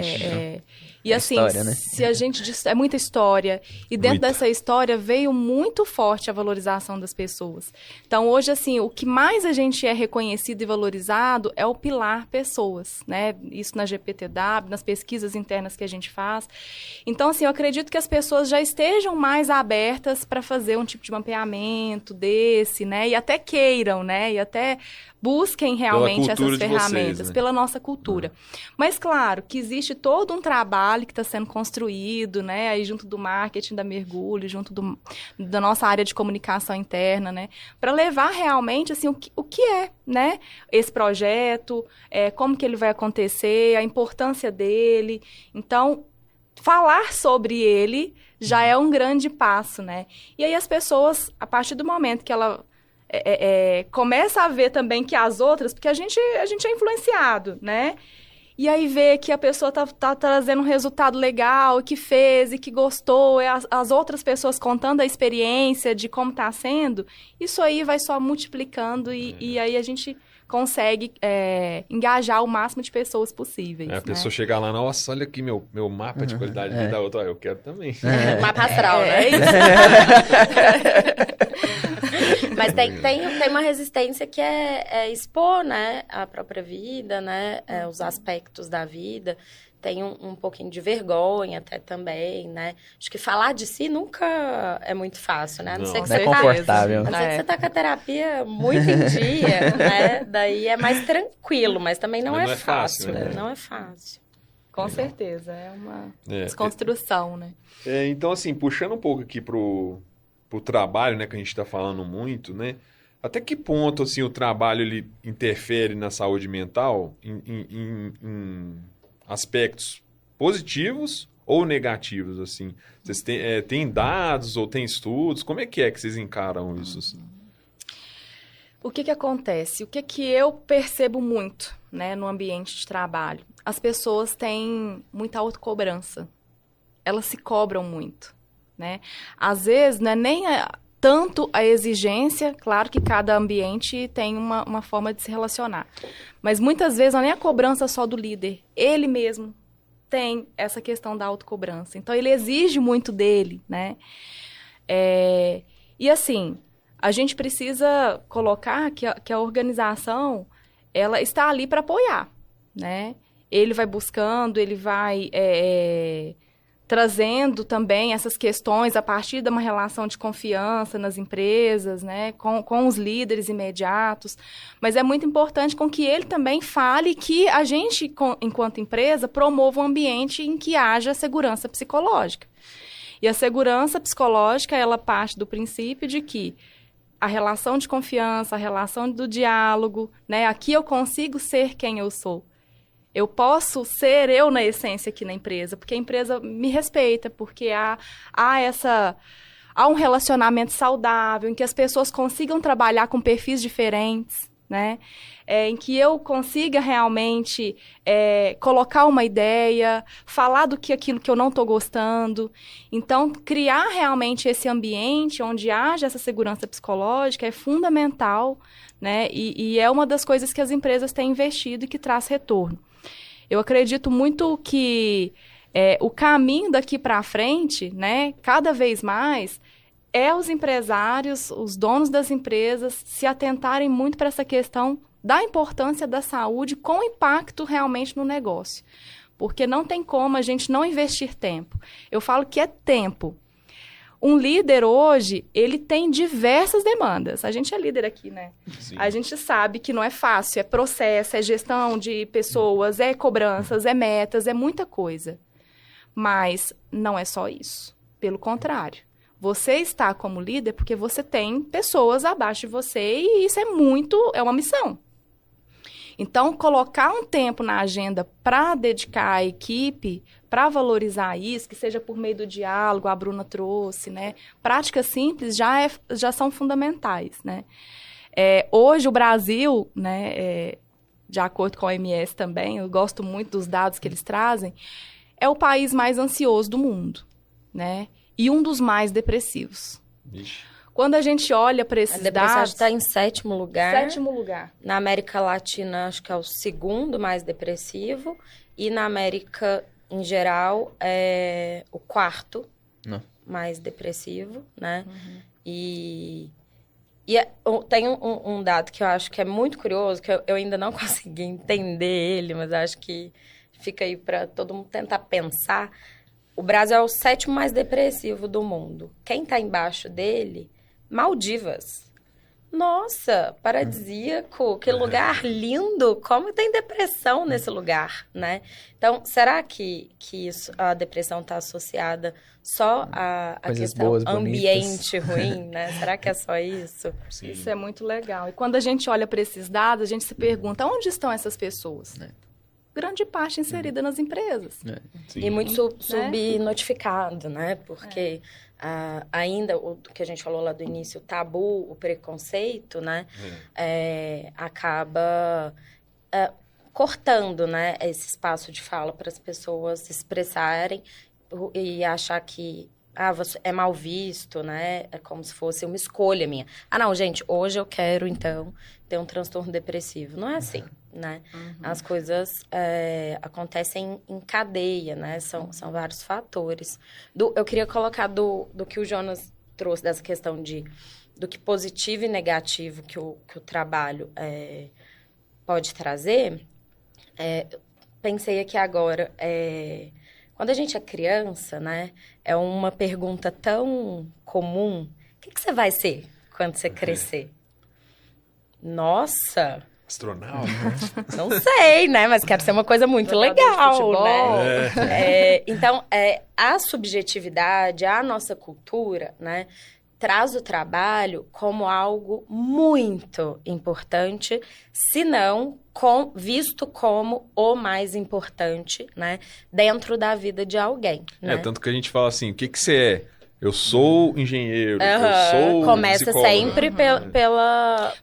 E assim, história, né? se a gente é muita história, e dentro dessa história veio muito forte a valorização das pessoas. Então, hoje, assim, o que mais a gente é reconhecido e valorizado é o pilar pessoas, né? Isso na GPTW, nas pesquisas internas que a gente faz. Então, assim, eu acredito que as pessoas já estejam mais abertas para fazer um tipo de mapeamento desse, né? E até queiram, né? E até busquem realmente essas ferramentas, vocês, né? pela nossa cultura. Mas, claro, que existe todo um trabalho que está sendo construído, né, aí junto do marketing da Mergulho, junto da nossa área de comunicação interna, né, para levar realmente, assim, o que é, né, esse projeto, como que ele vai acontecer, a importância dele. Então, falar sobre ele já é um grande passo, né? E aí as pessoas, a partir do momento que ela começa a ver também que as outras, porque a gente é influenciado, né? E aí vê que a pessoa tá trazendo um resultado legal, que fez e que gostou, as outras pessoas contando a experiência de como tá sendo, isso aí vai só multiplicando e aí a gente consegue engajar o máximo de pessoas possíveis. A pessoa chegar lá, nossa, olha aqui meu mapa de qualidade de vida da outra, eu quero também. Mapa astral, né? Mas tem uma resistência que é expor, né, a própria vida, né, os aspectos da vida. Tem um pouquinho de vergonha até também, né? Acho que falar de si nunca é muito fácil, né? A não ser que não é confortável. A não ser que você tá com a terapia muito em dia, né? Daí é mais tranquilo, mas também não é fácil, né? Não é fácil. Com certeza, é uma desconstrução, né? Então, assim, puxando um pouco aqui pro trabalho, né, que a gente está falando muito, né? Até que ponto, assim, o trabalho ele interfere na saúde mental em aspectos positivos ou negativos, assim? Vocês têm dados ou têm estudos? Como é que vocês encaram isso, assim? O que acontece? O que eu percebo muito, né, no ambiente de trabalho? As pessoas têm muita autocobrança. Elas se cobram muito, né? Às vezes, não é nem tanto a exigência, claro que cada ambiente tem uma forma de se relacionar. Mas muitas vezes não é nem a cobrança só do líder. Ele mesmo tem essa questão da autocobrança. Então, ele exige muito dele, né? E assim, a gente precisa colocar que a organização, ela está ali para apoiar, né? Ele vai buscando, ele vai trazendo também essas questões a partir de uma relação de confiança nas empresas, né, com os líderes imediatos, mas é muito importante com que ele também fale que a gente, enquanto empresa, promova um ambiente em que haja segurança psicológica. E a segurança psicológica, ela parte do princípio de que a relação de confiança, a relação do diálogo, né, aqui eu consigo ser quem eu sou. Eu posso ser eu na essência aqui na empresa, porque a empresa me respeita, porque há um relacionamento saudável, em que as pessoas consigam trabalhar com perfis diferentes, né? Em que eu consiga realmente colocar uma ideia, falar aquilo que eu não estou gostando. Então, criar realmente esse ambiente onde haja essa segurança psicológica é fundamental, né? E é uma das coisas que as empresas têm investido e que traz retorno. Eu acredito muito que o caminho daqui para frente, né, cada vez mais, os empresários, os donos das empresas, se atentarem muito para essa questão da importância da saúde com impacto realmente no negócio. Porque não tem como a gente não investir tempo. Eu falo que é tempo. Um líder hoje, ele tem diversas demandas. A gente é líder aqui, né? Sim. A gente sabe que não é fácil, é processo, é gestão de pessoas, é cobranças, é metas, é muita coisa. Mas não é só isso. Pelo contrário. Você está como líder porque você tem pessoas abaixo de você e isso é uma missão. Então, colocar um tempo na agenda para dedicar à equipe, para valorizar isso, que seja por meio do diálogo, a Bruna trouxe, né? Práticas simples já são fundamentais, né? Hoje, o Brasil, né, de acordo com a OMS também, eu gosto muito dos dados que eles trazem, é o país mais ansioso do mundo, né? E um dos mais depressivos. Vixe. Quando a gente olha para esses dados... A depressão está em 7º lugar. 7º lugar. Na América Latina, acho que é o 2º mais depressivo. E na América, em geral, é o 4º mais depressivo, né? Uhum. E tem um dado que eu acho que é muito curioso, que eu ainda não consegui entender ele, mas acho que fica aí para todo mundo tentar pensar. O Brasil é o 7º mais depressivo do mundo. Quem está embaixo dele... Maldivas. nossa, paradisíaco, que lugar lindo, como tem depressão nesse lugar, né? Então, será que a depressão está associada só à Coisas questão boas, ambiente bonitas. ruim, né? Será que é só isso? Sim. Isso é muito legal. E quando a gente olha para esses dados, a gente se pergunta, onde estão essas pessoas? Grande parte inserida nas empresas. Sim. E muito subnotificado, né? Porque ainda o que a gente falou lá do início, o tabu, o preconceito, né? Acaba cortando, né? Esse espaço de fala para as pessoas se expressarem e achar que você é mal visto, né? É como se fosse uma escolha minha. Não, gente, hoje eu quero, então, ter um transtorno depressivo. Não é assim, né? As coisas acontecem em cadeia, né? São vários fatores. Eu queria colocar do que o Jonas trouxe, dessa questão do que positivo e negativo que o trabalho pode trazer. Pensei aqui agora... Quando a gente é criança, né, é uma pergunta tão comum. O que você vai ser quando você crescer? Nossa! Astronauta? Não sei, né? Mas quero ser uma coisa muito Jogador de legal, futebol. né? Então, a subjetividade, a nossa cultura, né, traz o trabalho como algo muito importante, se não visto como o mais importante, né, dentro da vida de alguém. Né? Tanto que a gente fala assim, o que você é? Eu sou engenheiro, eu sou Começa psicólogo. sempre pelo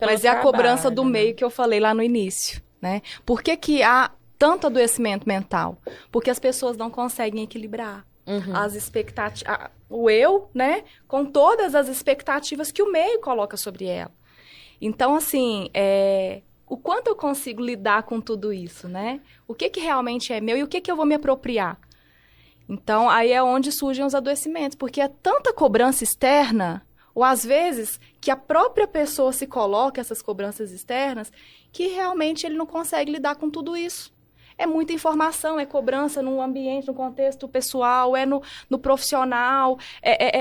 Mas é a cobrança trabalho, do né? meio que eu falei lá no início, né? Por que há tanto adoecimento mental? Porque as pessoas não conseguem equilibrar as expectativas, o eu, né? Com todas as expectativas que o meio coloca sobre ela. Então, assim, o quanto eu consigo lidar com tudo isso, né? O que realmente é meu e o que eu vou me apropriar? Então, aí é onde surgem os adoecimentos, porque é tanta cobrança externa, ou às vezes que a própria pessoa se coloca essas cobranças externas, que realmente ele não consegue lidar com tudo isso. É muita informação, é cobrança no ambiente, no contexto pessoal, no profissional.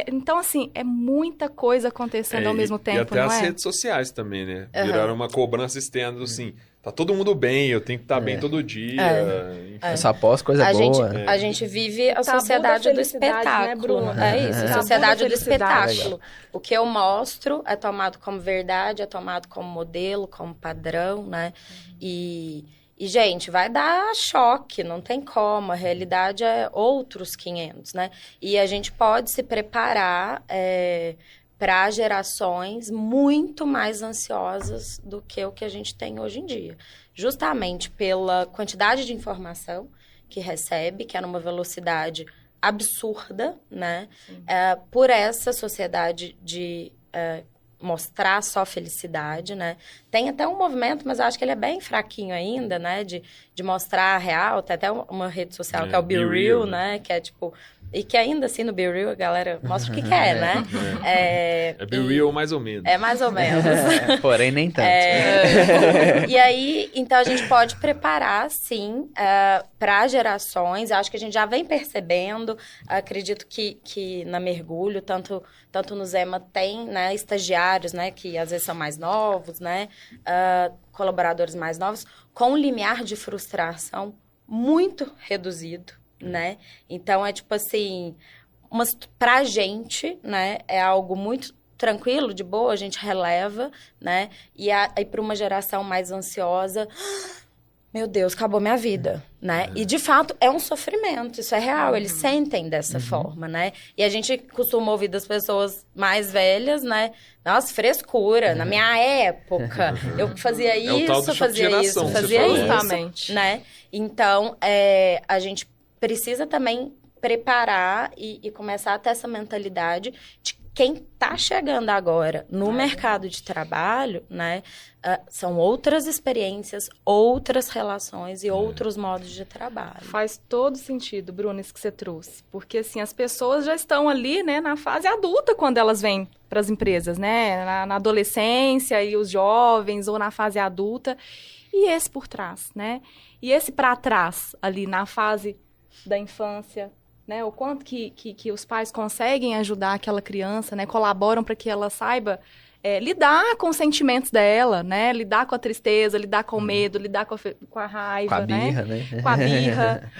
Então, assim, é muita coisa acontecendo ao mesmo tempo, e até não as é? redes sociais também, né? Viraram uma cobrança externa, assim, tá todo mundo bem, eu tenho que estar bem todo dia. Eu só posto coisa boa. A gente vive a Tabu da sociedade do felicidade, espetáculo. né, Bruno? É isso, a Tabu sociedade da do felicidade. espetáculo. O que eu mostro é tomado como verdade, é tomado como modelo, como padrão, né? E, gente, vai dar choque, não tem como. A realidade é outros 500, né? E a gente pode se preparar para gerações muito mais ansiosas do que o que a gente tem hoje em dia. Justamente pela quantidade de informação que recebe, que é numa velocidade absurda, né? Por essa sociedade de mostrar só felicidade, né? Tem até um movimento, mas eu acho que ele é bem fraquinho ainda, né? De mostrar a real. Tem até uma rede social que é o Be Real, né? Que é tipo... E que ainda assim no Be Real a galera mostra o que quer, né? É Be Real mais ou menos. É mais ou menos. Porém, nem tanto. E aí, então a gente pode preparar, sim, para gerações. Acho que a gente já vem percebendo. Acredito que na Mergulho, tanto no Zema tem, né, estagiários, né, que às vezes são mais novos, né, colaboradores mais novos, com um limiar de frustração muito reduzido, né? Então, é tipo assim, pra gente, né, é algo muito tranquilo, de boa, a gente releva, né? E aí, para uma geração mais ansiosa, meu Deus, acabou minha vida, né? E, de fato, é um sofrimento, isso é real, eles sentem dessa forma, né? E a gente costuma ouvir das pessoas mais velhas, né? Nossa, frescura, na minha época, eu fazia o tal do isso, choque de fazia geração, isso, você fazia falou. isso, Justamente. né? Então, a gente precisa também preparar e começar a ter essa mentalidade de quem está chegando agora no mercado de trabalho, né, são outras experiências, outras relações e outros modos de trabalho. Faz todo sentido, Bruno, isso que você trouxe. Porque, assim, as pessoas já estão ali, né, na fase adulta quando elas vêm para as empresas, né? Na adolescência e os jovens, ou na fase adulta. E esse por trás, né? E esse para trás, ali na fase da infância, né? O quanto que os pais conseguem ajudar aquela criança, né? Colaboram para que ela saiba lidar com os sentimentos dela, né? Lidar com a tristeza, lidar com o medo, lidar com a raiva, Com a birra, né? Com a birra.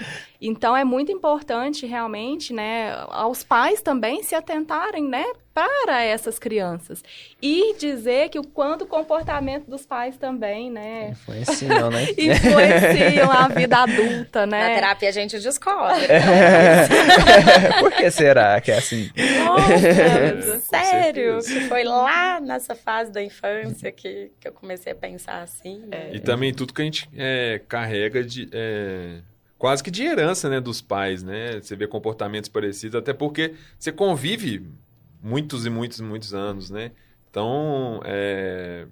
Então, é muito importante, realmente, né, aos pais também se atentarem, né, para essas crianças. E dizer que o quanto o comportamento dos pais também, né, influenciam, né? influenciam a vida adulta, né? Na terapia a gente descobre. Por que será que é assim? Nossa, sério, certeza. que foi lá nessa fase da infância que eu comecei a pensar assim. E também tudo que a gente carrega de... quase que de herança, né, dos pais, né? Você vê comportamentos parecidos, até porque você convive muitos e muitos anos, né? Então, é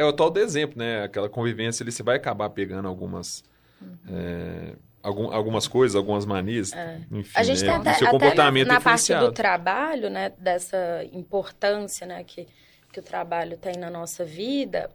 o tal do exemplo, né? Aquela convivência ali, você vai acabar pegando algumas coisas, algumas manias, enfim, A gente né? tem Seu até comportamento na parte do influenciado. trabalho, né, dessa importância, né, que o trabalho tem na nossa vida,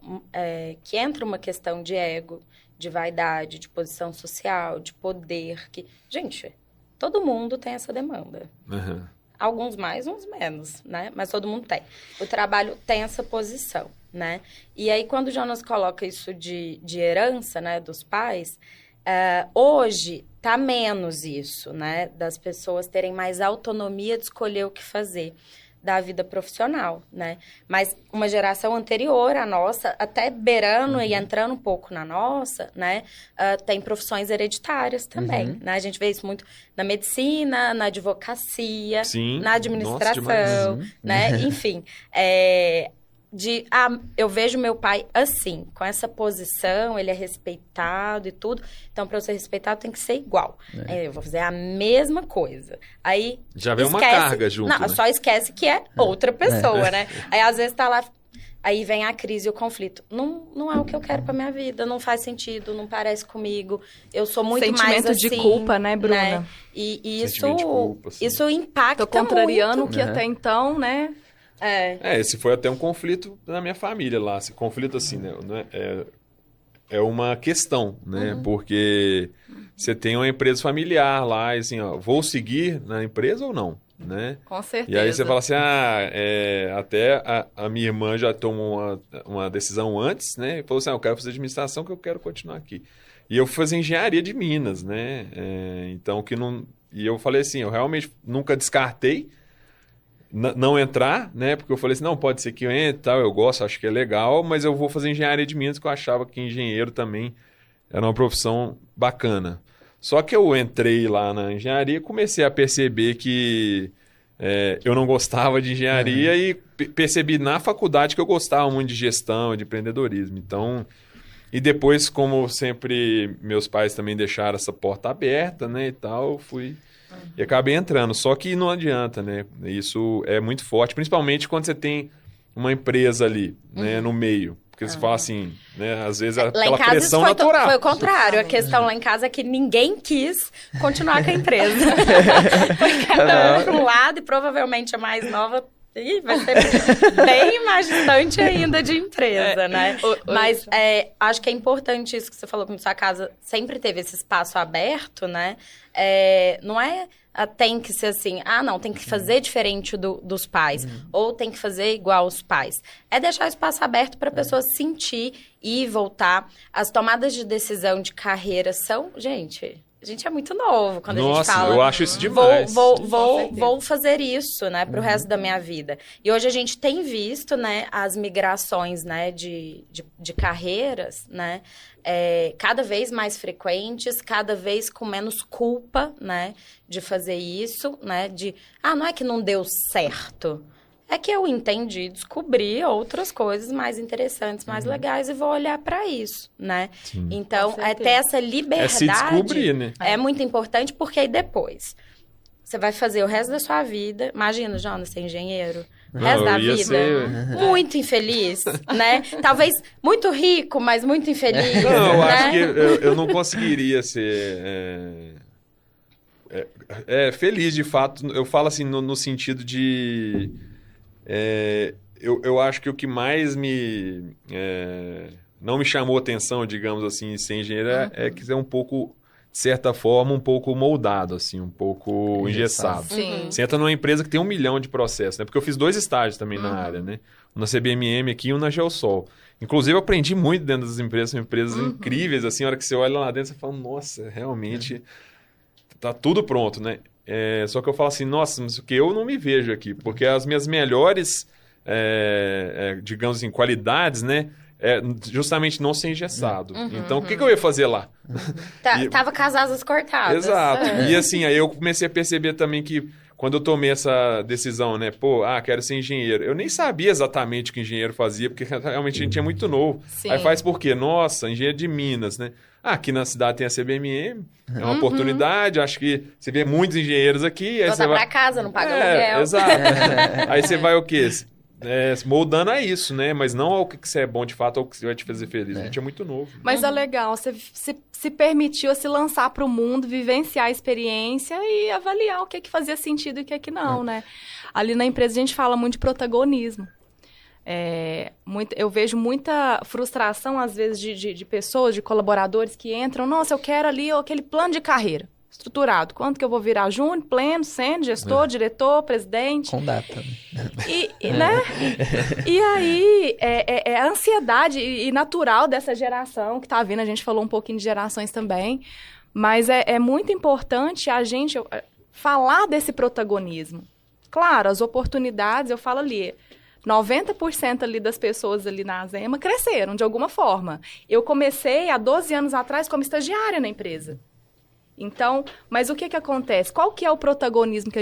que entra uma questão de ego, de vaidade, de posição social, de poder, que, gente, todo mundo tem essa demanda. Uhum. Alguns mais, uns menos, né? Mas todo mundo tem. O trabalho tem essa posição, né? E aí, quando o Jonas coloca isso de herança, né, dos pais, hoje tá menos isso, né? Das pessoas terem mais autonomia de escolher o que fazer da vida profissional, né? Mas uma geração anterior à nossa, até beirando e entrando um pouco na nossa, né? Tem profissões hereditárias também, né? A gente vê isso muito na medicina, na advocacia, Sim. na administração, Nossa, né? Enfim, eu vejo meu pai assim, com essa posição, ele é respeitado e tudo. Então, para eu ser respeitado, tem que ser igual. Eu vou fazer a mesma coisa. Aí Já vem uma carga junto, Não, né? só esquece que é outra pessoa, né? Aí, às vezes, tá lá... Aí vem a crise e o conflito. Não é o que eu quero pra minha vida, não faz sentido, não parece comigo. Eu sou muito mais Sentimento assim... de culpa, né, Bruna? Né? E Sentimento de culpa, assim. isso impacta Tô contrariando o muito. que até então, né? Esse foi até um conflito na minha família lá. Esse conflito, assim, né? É uma questão, né? Porque você tem uma empresa familiar lá, e assim, ó, vou seguir na empresa ou não, né? Com certeza. E aí você fala assim, até a minha irmã já tomou uma decisão antes, né? E falou assim, eu quero fazer administração, que eu quero continuar aqui. E eu fui fazer engenharia de Minas, né? Então, E eu falei assim, eu realmente nunca descartei não entrar, né? Porque eu falei assim, não, pode ser que eu entre, tal, eu gosto, acho que é legal, mas eu vou fazer engenharia de Minas, que eu achava que engenheiro também era uma profissão bacana. Só que eu entrei lá na engenharia e comecei a perceber que eu não gostava de engenharia e percebi na faculdade que eu gostava muito de gestão, de empreendedorismo. Então, e depois, como sempre meus pais também deixaram essa porta aberta, né, e tal, eu fui... E acabei entrando, só que não adianta, né? Isso é muito forte, principalmente quando você tem uma empresa ali, né, no meio. Porque você fala assim, né? Às vezes aquela pressão natural. Foi o contrário. A questão lá em casa é que ninguém quis continuar com a empresa. Foi cada um para um lado e provavelmente a mais nova vai ser bem mais distante ainda de empresa, né? Mas acho que é importante isso que você falou, que sua casa sempre teve esse espaço aberto, né? Não tem que ser assim, não, tem que fazer diferente dos pais, ou tem que fazer igual aos pais. É deixar o espaço aberto para a pessoa sentir e voltar. As tomadas de decisão de carreira são, gente... A gente é muito novo quando a gente fala... eu acho isso demais. Vou fazer isso, né, pro resto da minha vida. E hoje a gente tem visto, né, as migrações, né, de carreiras, né, cada vez mais frequentes, cada vez com menos culpa, né, de fazer isso, né, não é que não deu certo. É que eu entendi, descobri outras coisas mais interessantes, mais legais e vou olhar para isso, né? Sim. Então, ter essa liberdade se descobrir, né? É muito importante, porque aí depois você vai fazer o resto da sua vida. Imagina, Jonas, ser engenheiro. O resto da vida, muito infeliz, né? Talvez muito rico, mas muito infeliz. Não, eu né? acho que eu não conseguiria ser... feliz, de fato. Eu falo assim no sentido de... eu acho que o que mais não me chamou atenção, digamos assim, em ser engenheiro é que é um pouco, de de certa forma, um pouco moldado, assim, um pouco engessado. Sim. Você entra numa empresa que tem 1 milhão de processos, né? Porque eu fiz 2 estágios também na área, né? Um na CBMM aqui e um na Geosol. Inclusive, eu aprendi muito dentro das empresas, são empresas incríveis, assim, a hora que você olha lá dentro, você fala, nossa, realmente tá tudo pronto, né? Só que eu falo assim, nossa, mas o que eu não me vejo aqui, porque as minhas melhores, digamos assim, qualidades, né? Justamente não ser engessado. Então, o que eu ia fazer lá? Tava com as asas cortadas. Exato. E assim, aí eu comecei a perceber também que quando eu tomei essa decisão, né? Pô, quero ser engenheiro. Eu nem sabia exatamente o que engenheiro fazia, porque realmente a gente é muito novo. Sim. Aí faz por quê? Nossa, engenheiro de Minas, né? Aqui na cidade tem a CBMM, é uma oportunidade. Acho que você vê muitos engenheiros aqui. Aí Voltar você pra casa, não paga aluguel. Exato. Aí você vai o quê? Moldando a isso, né? Mas não ao que você é bom de fato, ao que vai te fazer feliz. A gente é muito novo. Mas é legal, você se permitiu se lançar para o mundo, vivenciar a experiência e avaliar o que é que fazia sentido e o que é que não, né? Ali na empresa a gente fala muito de protagonismo. Eu vejo muita frustração, às vezes, de pessoas, de colaboradores que entram, nossa, eu quero ali aquele plano de carreira estruturado. Quanto que eu vou virar júnior, pleno, sênior, gestor, diretor, presidente? Com data. Né? E aí, a ansiedade e natural dessa geração que tá vindo, a gente falou um pouquinho de gerações também, mas é muito importante a gente falar desse protagonismo. Claro, as oportunidades, eu falo ali, 90% ali das pessoas ali na Azema cresceram de alguma forma. Eu comecei há 12 anos atrás como estagiária na empresa. Então, mas o que acontece? Qual que é o protagonismo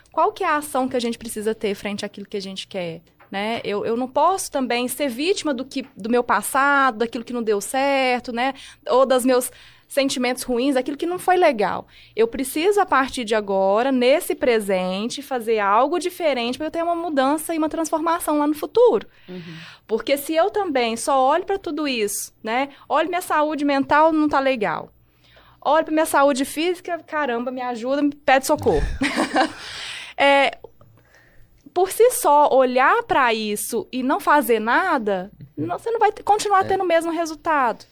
qual que é a ação que a gente precisa ter frente àquilo que a gente quer, né? Eu não posso também ser vítima do meu passado, daquilo que não deu certo, né? Ou dos meus sentimentos ruins, daquilo que não foi legal. Eu preciso, a partir de agora, nesse presente, fazer algo diferente para eu ter uma mudança e uma transformação lá no futuro. Porque se eu também só olho para tudo isso, né? Olho, minha saúde mental não tá legal. Olha para minha saúde física, caramba, me ajuda, me pede socorro. Por si só, olhar para isso e não fazer nada, você não vai continuar tendo o mesmo resultado.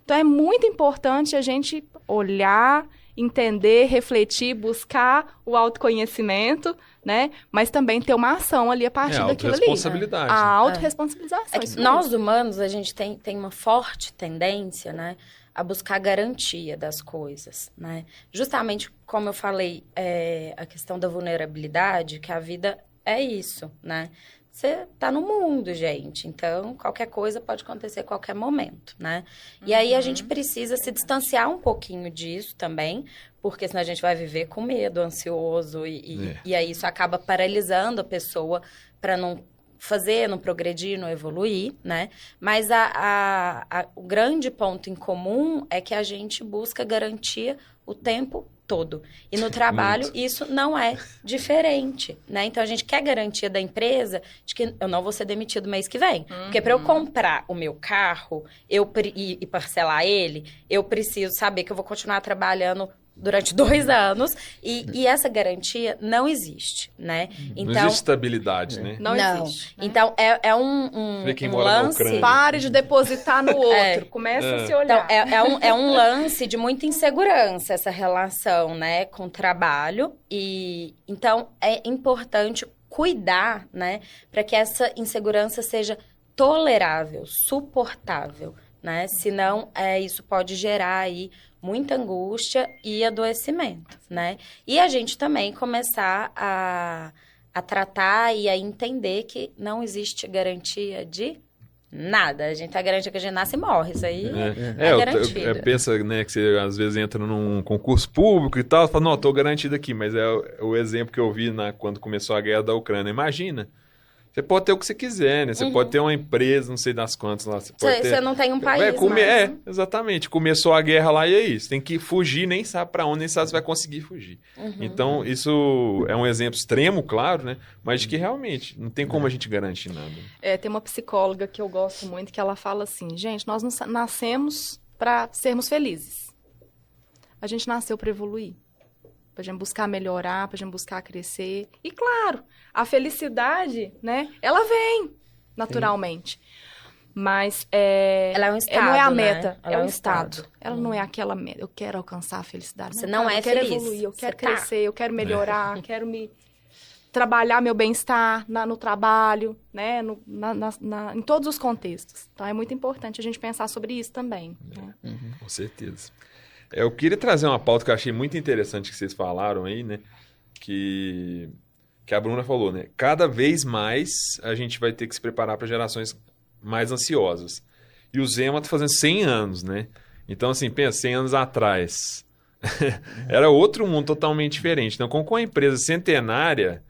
Então, é muito importante a gente olhar, entender, refletir, buscar o autoconhecimento, né? Mas também ter uma ação ali a partir daquilo ali. Autorresponsabilidade. A autorresponsabilização. Nós, humanos, a gente tem uma forte tendência, né? A buscar garantia das coisas, né? Justamente como eu falei, a questão da vulnerabilidade, que a vida é isso, né? Você tá no mundo, gente, então qualquer coisa pode acontecer a qualquer momento, né? E aí a gente precisa se distanciar um pouquinho disso também, porque senão a gente vai viver com medo, ansioso, e aí isso acaba paralisando a pessoa para não fazer, não progredir, não evoluir, né? Mas o grande ponto em comum é que a gente busca garantia o tempo todo. E no trabalho, isso não é diferente, né? Então, a gente quer garantia da empresa de que eu não vou ser demitido mês que vem. Porque para eu comprar o meu carro e parcelar ele, eu preciso saber que eu vou continuar trabalhando durante 2 anos, e essa garantia não existe, né? Então, não existe estabilidade, né? Não existe. Né? Então, um lance... Pare de depositar no outro, começa a se olhar. Então, é um lance de muita insegurança, essa relação, né, com o trabalho, e então é importante cuidar, né, para que essa insegurança seja tolerável, suportável, né? Senão, isso pode gerar aí muita angústia e adoecimento, né? E a gente também começar a tratar e a entender que não existe garantia de nada. A gente tá garantindo que a gente nasce e morre. Isso aí é garantido. Pensa, né, que você às vezes entra num concurso público e tal, fala, não, tô garantido aqui, mas é o exemplo que eu vi quando começou a guerra da Ucrânia. Imagina. Você pode ter o que você quiser, né? Você pode ter uma empresa, não sei das quantas lá. Você não tem um país mais. Exatamente. Começou a guerra lá e é isso. Tem que fugir, nem sabe pra onde, nem sabe se vai conseguir fugir. Então, isso é um exemplo extremo, claro, né? Mas de que realmente não tem como a gente garantir nada. Tem uma psicóloga que eu gosto muito que ela fala assim, gente, nós não nascemos pra sermos felizes. A gente nasceu pra evoluir. Pra gente buscar melhorar, pra gente buscar crescer. E, claro, a felicidade, né, ela vem naturalmente. Mas Ela é um estado, não é a né? meta, Ela é um estado. Ela não é aquela meta. Eu quero alcançar a felicidade. Você não cara, é eu quero feliz. evoluir, eu quero Você tá. crescer, eu quero melhorar, quero me trabalhar meu bem-estar no trabalho, né? Em todos os contextos. Então, é muito importante a gente pensar sobre isso também. Né? Com certeza. Eu queria trazer uma pauta que eu achei muito interessante que vocês falaram aí, né? Que a Bruna falou, né? Cada vez mais a gente vai ter que se preparar para gerações mais ansiosas. E o Zema tá fazendo 100 anos, né? Então, assim, pensa, 100 anos atrás. Era outro mundo totalmente diferente. Então, como a empresa centenária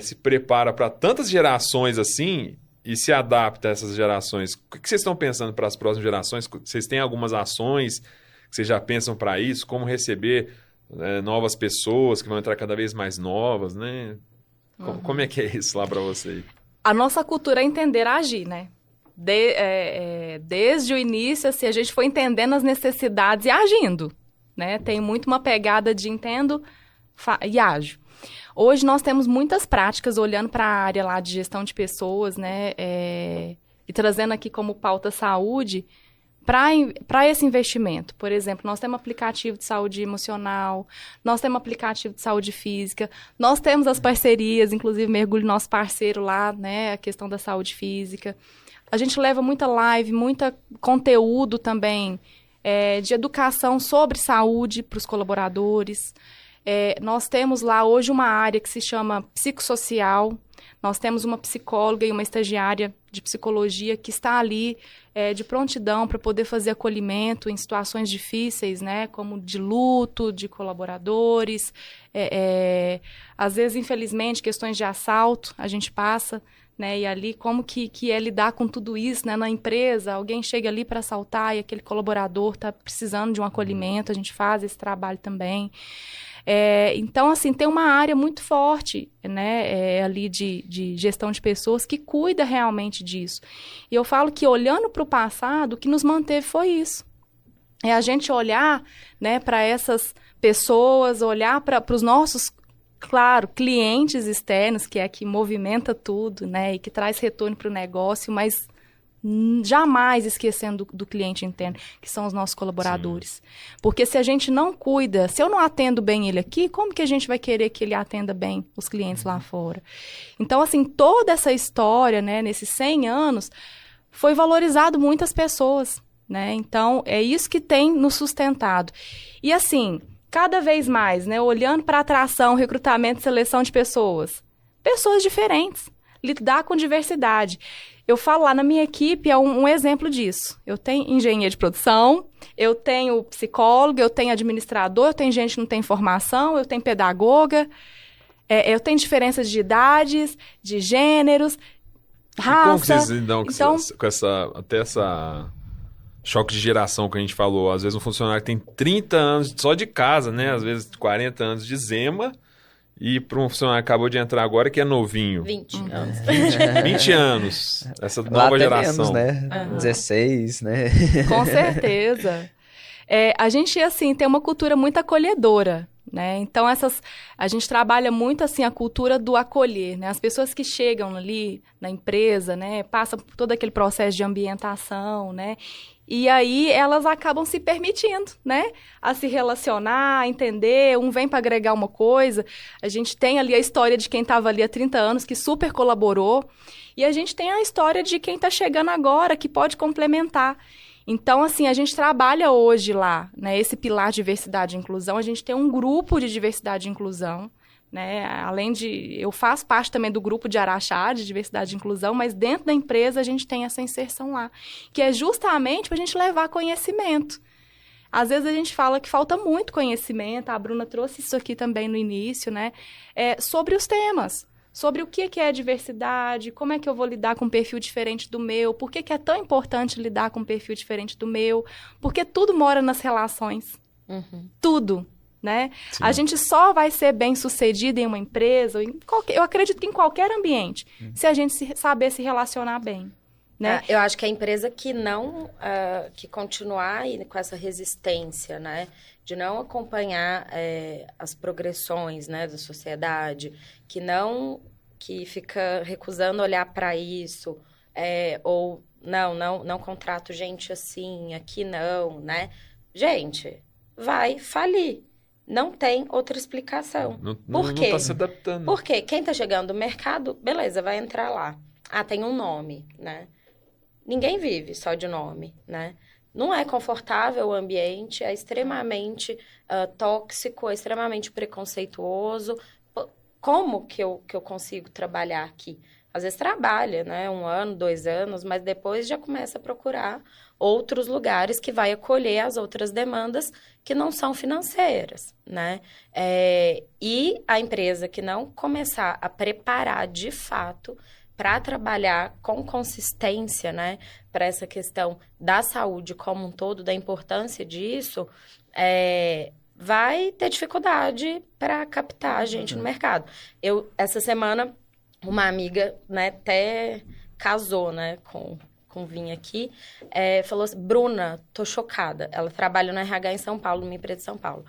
se prepara para tantas gerações assim e se adapta a essas gerações, o que vocês estão pensando para as próximas gerações? Vocês têm algumas ações que vocês já pensam para isso? Como receber novas pessoas que vão entrar cada vez mais novas, né? Como é que é isso lá para vocês? A nossa cultura é entender a agir, né? Desde o início, assim, a gente foi entendendo as necessidades e agindo, né? Tem muito uma pegada de entendo e ajo. Hoje nós temos muitas práticas olhando para a área lá de gestão de pessoas, né? E trazendo aqui como pauta saúde para esse investimento. Por exemplo, nós temos aplicativo de saúde emocional, nós temos aplicativo de saúde física, nós temos as parcerias, inclusive Mergulho, nosso parceiro lá, né? A questão da saúde física. A gente leva muita live, muito conteúdo também de educação sobre saúde para os colaboradores. Nós temos lá hoje uma área que se chama psicossocial. Nós temos uma psicóloga e uma estagiária de psicologia que está ali de prontidão para poder fazer acolhimento em situações difíceis, né, como de luto, de colaboradores. Às vezes, infelizmente, questões de assalto a gente passa, né, e ali como que é lidar com tudo isso, né, na empresa. Alguém chega ali para assaltar e aquele colaborador está precisando de um acolhimento, a gente faz esse trabalho também. Então, assim, tem uma área muito forte, né, ali de gestão de pessoas que cuida realmente disso. E eu falo que, olhando para o passado, o que nos manteve foi isso. É a gente olhar, né, para essas pessoas, olhar para os nossos, claro, clientes externos, que é que movimenta tudo, né, e que traz retorno para o negócio, mas jamais esquecendo do cliente interno, que são os nossos colaboradores. Sim. Porque se a gente não cuida, se eu não atendo bem ele aqui, como que a gente vai querer que ele atenda bem os clientes lá fora? Então, assim, toda essa história, né, nesses 100 anos, foi valorizado muitas pessoas, né? Então, é isso que tem nos sustentado. E, assim, cada vez mais, né, olhando para atração, recrutamento e seleção de pessoas diferentes, lidar com diversidade. Eu falo lá na minha equipe, é um exemplo disso. Eu tenho engenheiro de produção, eu tenho psicólogo, eu tenho administrador, eu tenho gente que não tem formação, eu tenho pedagoga, eu tenho diferenças de idades, de gêneros, raça. E como que vocês lidam com essa choque de geração que a gente falou? Às vezes um funcionário que tem 30 anos só de casa, né? Às vezes 40 anos de Zema. E para um funcionário que acabou de entrar agora, que é novinho. 20 anos. 20 anos. Essa Lá nova até geração. menos, né? 16, né? Com certeza. A gente, assim, tem uma cultura muito acolhedora, né? Então, a gente trabalha muito, assim, a cultura do acolher, né? As pessoas que chegam ali na empresa, né? Passam por todo aquele processo de ambientação, né? E aí elas acabam se permitindo, né, a se relacionar, a entender, um vem para agregar uma coisa. A gente tem ali a história de quem estava ali há 30 anos, que super colaborou, e a gente tem a história de quem está chegando agora, que pode complementar. Então, assim, a gente trabalha hoje lá, né, esse pilar de diversidade e inclusão, a gente tem um grupo de diversidade e inclusão, né? Além de... Eu faço parte também do grupo de Araxá, de diversidade e inclusão, mas dentro da empresa a gente tem essa inserção lá, que é justamente para a gente levar conhecimento. Às vezes a gente fala que falta muito conhecimento, a Bruna trouxe isso aqui também no início, né? Sobre os temas, sobre o que é diversidade, como é que eu vou lidar com um perfil diferente do meu, por que é tão importante lidar com um perfil diferente do meu, porque tudo mora nas relações. Tudo. Né? A gente só vai ser bem-sucedido em uma empresa, eu acredito que em qualquer ambiente, se a gente saber se relacionar bem. Né? Eu acho que a empresa que não, que continuar com essa resistência, né, de não acompanhar as progressões, né, da sociedade, que fica recusando olhar para isso, ou não contrato gente assim, aqui não, né? Gente, vai falir. Não tem outra explicação. Por quê? Não tá se adaptando. Porque quem tá chegando no mercado, beleza, vai entrar lá. Ah, tem um nome, né? Ninguém vive só de nome, né? Não é confortável o ambiente, é extremamente tóxico, é extremamente preconceituoso. Como que eu consigo trabalhar aqui? Às vezes trabalha, né? 1 ano, 2 anos, mas depois já começa a procurar outros lugares que vai acolher as outras demandas que não são financeiras, né? E a empresa que não começar a preparar de fato para trabalhar com consistência, né? Para essa questão da saúde como um todo, da importância disso, vai ter dificuldade para captar a gente no mercado. Essa semana, uma amiga, né, até casou, né, com vinho aqui, falou assim, Bruna, tô chocada. Ela trabalha no RH em São Paulo, numa empresa de São Paulo.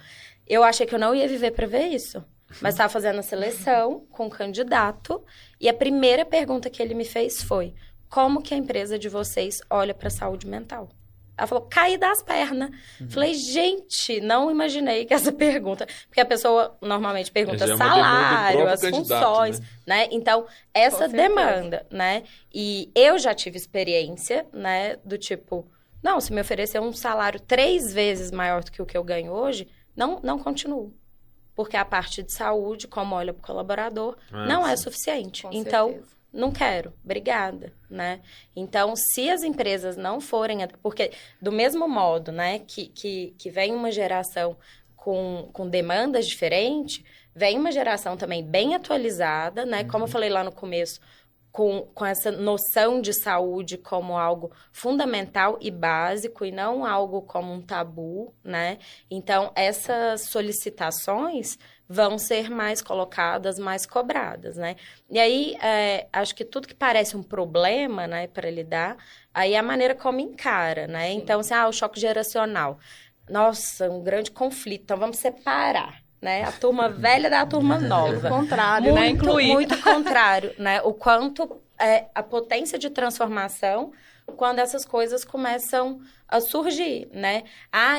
Eu achei que eu não ia viver para ver isso. Mas estava fazendo a seleção com o candidato e a primeira pergunta que ele me fez foi, como que a empresa de vocês olha para a saúde mental? Ela falou, caí das pernas. Falei, gente, não imaginei que essa pergunta... Porque a pessoa normalmente pergunta salário, as funções, né? Então, essa demanda, né? E eu já tive experiência, né? Do tipo, não, se me oferecer um salário 3 vezes maior do que o que eu ganho hoje, não continuo. Porque a parte de saúde, como olha para o colaborador, não é suficiente. Então, certeza. Não quero, obrigada, né? Então, se as empresas não forem... Porque, do mesmo modo, né, que vem uma geração com demandas diferentes, vem uma geração também bem atualizada, né? Como eu falei lá no começo, com essa noção de saúde como algo fundamental e básico e não algo como um tabu, né? Então, essas solicitações vão ser mais colocadas, mais cobradas, né? E aí, acho que tudo que parece um problema, né, para lidar, aí é a maneira como encara, né? Sim. Então, assim, o choque geracional. Nossa, um grande conflito, então vamos separar. Né? A turma velha da turma nova. O contrário, né? Incluir. Muito contrário, né? O quanto a potência de transformação quando essas coisas começam a surgir, né?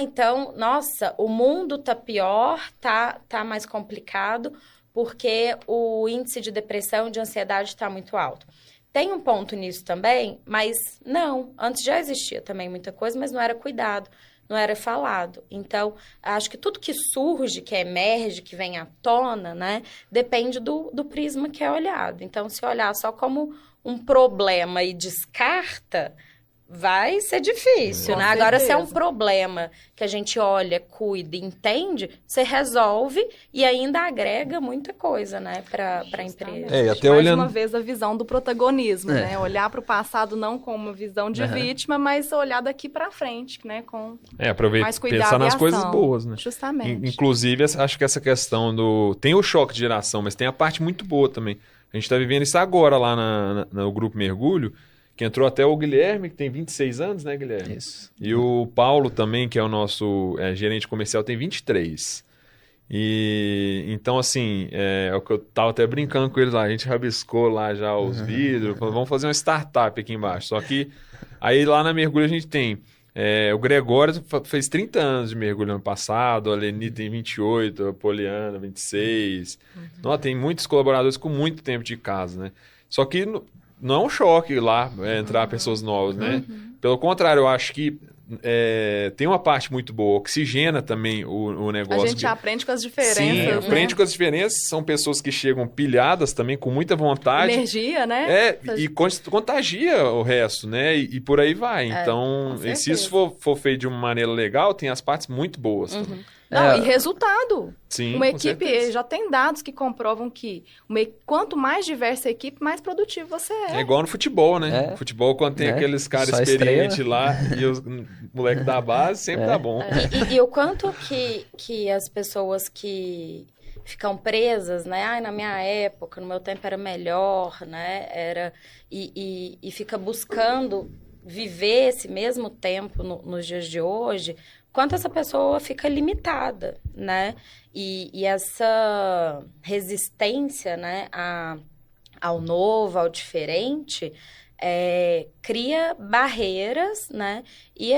Então, nossa, o mundo tá pior, tá mais complicado, porque o índice de depressão e de ansiedade está muito alto. Tem um ponto nisso também, mas não. Antes já existia também muita coisa, mas não era cuidado. Não era falado. Então, acho que tudo que surge, que emerge, que vem à tona, né, depende do prisma que é olhado. Então, se olhar só como um problema e descarta, vai ser difícil, né? Agora, se é um problema que a gente olha, cuida e entende, você resolve e ainda agrega muita coisa, né, para a empresa. E até mais olhando... uma vez a visão do protagonismo, né? Olhar para o passado não como uma visão de vítima, mas olhar daqui para frente, né? Com mais cuidado pensar nas e coisas ação. boas, né? Justamente. Inclusive, acho que essa questão tem o choque de geração, mas tem a parte muito boa também. A gente está vivendo isso agora lá no Grupo Mergulho, que entrou até o Guilherme, que tem 26 anos, né, Guilherme? Isso. E o Paulo também, que é o nosso gerente comercial, tem 23. E então, assim, é o que eu tava até brincando com eles lá, a gente rabiscou lá já os vidros, falou, vamos fazer uma startup aqui embaixo. Só que aí lá na Mergulho a gente tem o Gregório fez 30 anos de mergulho ano passado, a Leni tem 28, a Poliana 26. Então, tem muitos colaboradores com muito tempo de casa, né? Só que não é um choque lá entrar pessoas novas, né? Pelo contrário, eu acho que tem uma parte muito boa, oxigena também o negócio. A gente aprende com as diferenças, Sim, né? aprende com as diferenças. São pessoas que chegam pilhadas também, com muita vontade. Energia, né? E contagia o resto, né? E por aí vai. Então, e se isso for feito de uma maneira legal, tem as partes muito boas também. Não, e resultado. Sim, uma equipe, já tem dados que comprovam que quanto mais diversa a equipe, mais produtivo você é. É igual no futebol, né? No futebol, quando tem aqueles caras experientes lá e os moleques da base, sempre dá bom. E o quanto que as pessoas que ficam presas, né? Na minha época, no meu tempo era melhor, né? E fica buscando viver esse mesmo tempo nos dias de hoje, quanto essa pessoa fica limitada, né? E essa resistência, né, ao novo, ao diferente, cria barreiras, né? E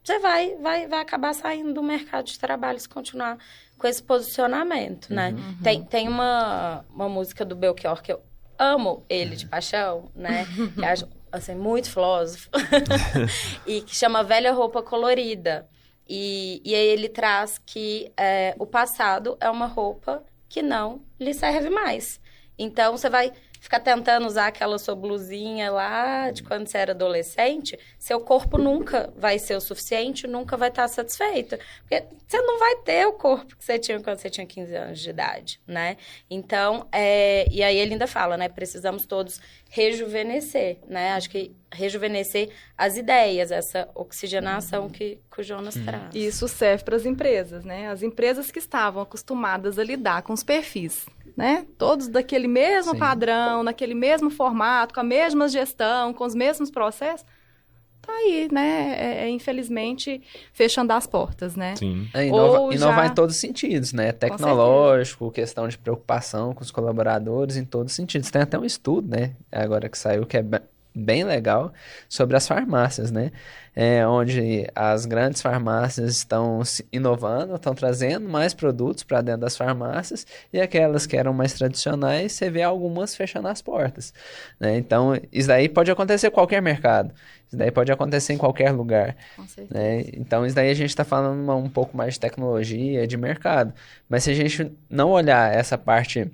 você vai acabar saindo do mercado de trabalho se continuar com esse posicionamento, né? Tem uma música do Belchior que eu amo ele de paixão, né? Que acho, assim, muito filósofo. E que chama Velha Roupa Colorida. E aí ele traz que o passado é uma roupa que não lhe serve mais. Então, você vai ficar tentando usar aquela sua blusinha lá de quando você era adolescente, seu corpo nunca vai ser o suficiente, nunca vai estar satisfeito. Porque você não vai ter o corpo que você tinha quando você tinha 15 anos de idade, né? Então, e aí ele ainda fala, né? Precisamos todos rejuvenescer, né? Acho que rejuvenescer as ideias, essa oxigenação que o Jonas traz. Isso serve para as empresas, né? As empresas que estavam acostumadas a lidar com os perfis, né? Todos daquele mesmo padrão, naquele mesmo formato, com a mesma gestão, com os mesmos processos, tá aí, né? Infelizmente, fechando as portas, né? Sim. Inovar em todos os sentidos, né? Tecnológico, questão de preocupação com os colaboradores, em todos os sentidos. Tem até um estudo, né? Agora que saiu, que é bem legal, sobre as farmácias, né? Onde as grandes farmácias estão inovando, estão trazendo mais produtos para dentro das farmácias, e aquelas que eram mais tradicionais, você vê algumas fechando as portas, né? Então, isso daí pode acontecer em qualquer mercado, isso daí pode acontecer em qualquer lugar, Com certeza. né? Então, isso daí a gente está falando um pouco mais de tecnologia, de mercado, mas se a gente não olhar essa parte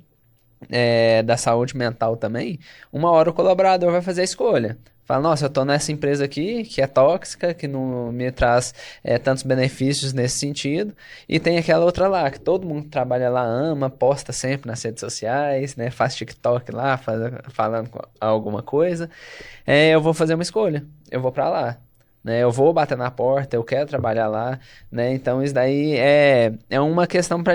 da saúde mental também, uma hora o colaborador vai fazer a escolha. Fala, nossa, eu tô nessa empresa aqui que é tóxica, que não me traz tantos benefícios nesse sentido, e tem aquela outra lá, que todo mundo que trabalha lá ama, posta sempre nas redes sociais, né, faz TikTok lá, falando alguma coisa. Eu vou fazer uma escolha, eu vou pra lá. Né, eu vou bater na porta, eu quero trabalhar lá, né? Então isso daí é uma questão para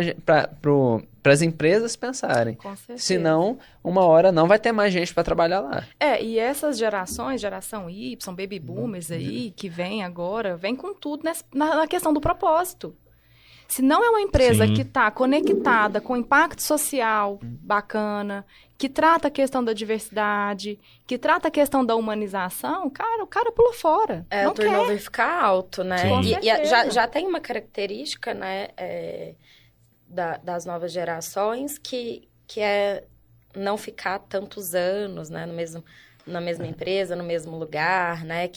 as empresas pensarem. Com certeza. Senão, uma hora não vai ter mais gente para trabalhar lá. E essas gerações, geração Y, baby boomers aí, que vem agora, vem com tudo na questão do propósito. Se não é uma empresa que está conectada com impacto social bacana, que trata a questão da diversidade, que trata a questão da humanização, o cara pula fora. O turnover fica alto, né? E já tem uma característica, né, das novas gerações que é não ficar tantos anos, né, na mesma empresa, no mesmo lugar, né,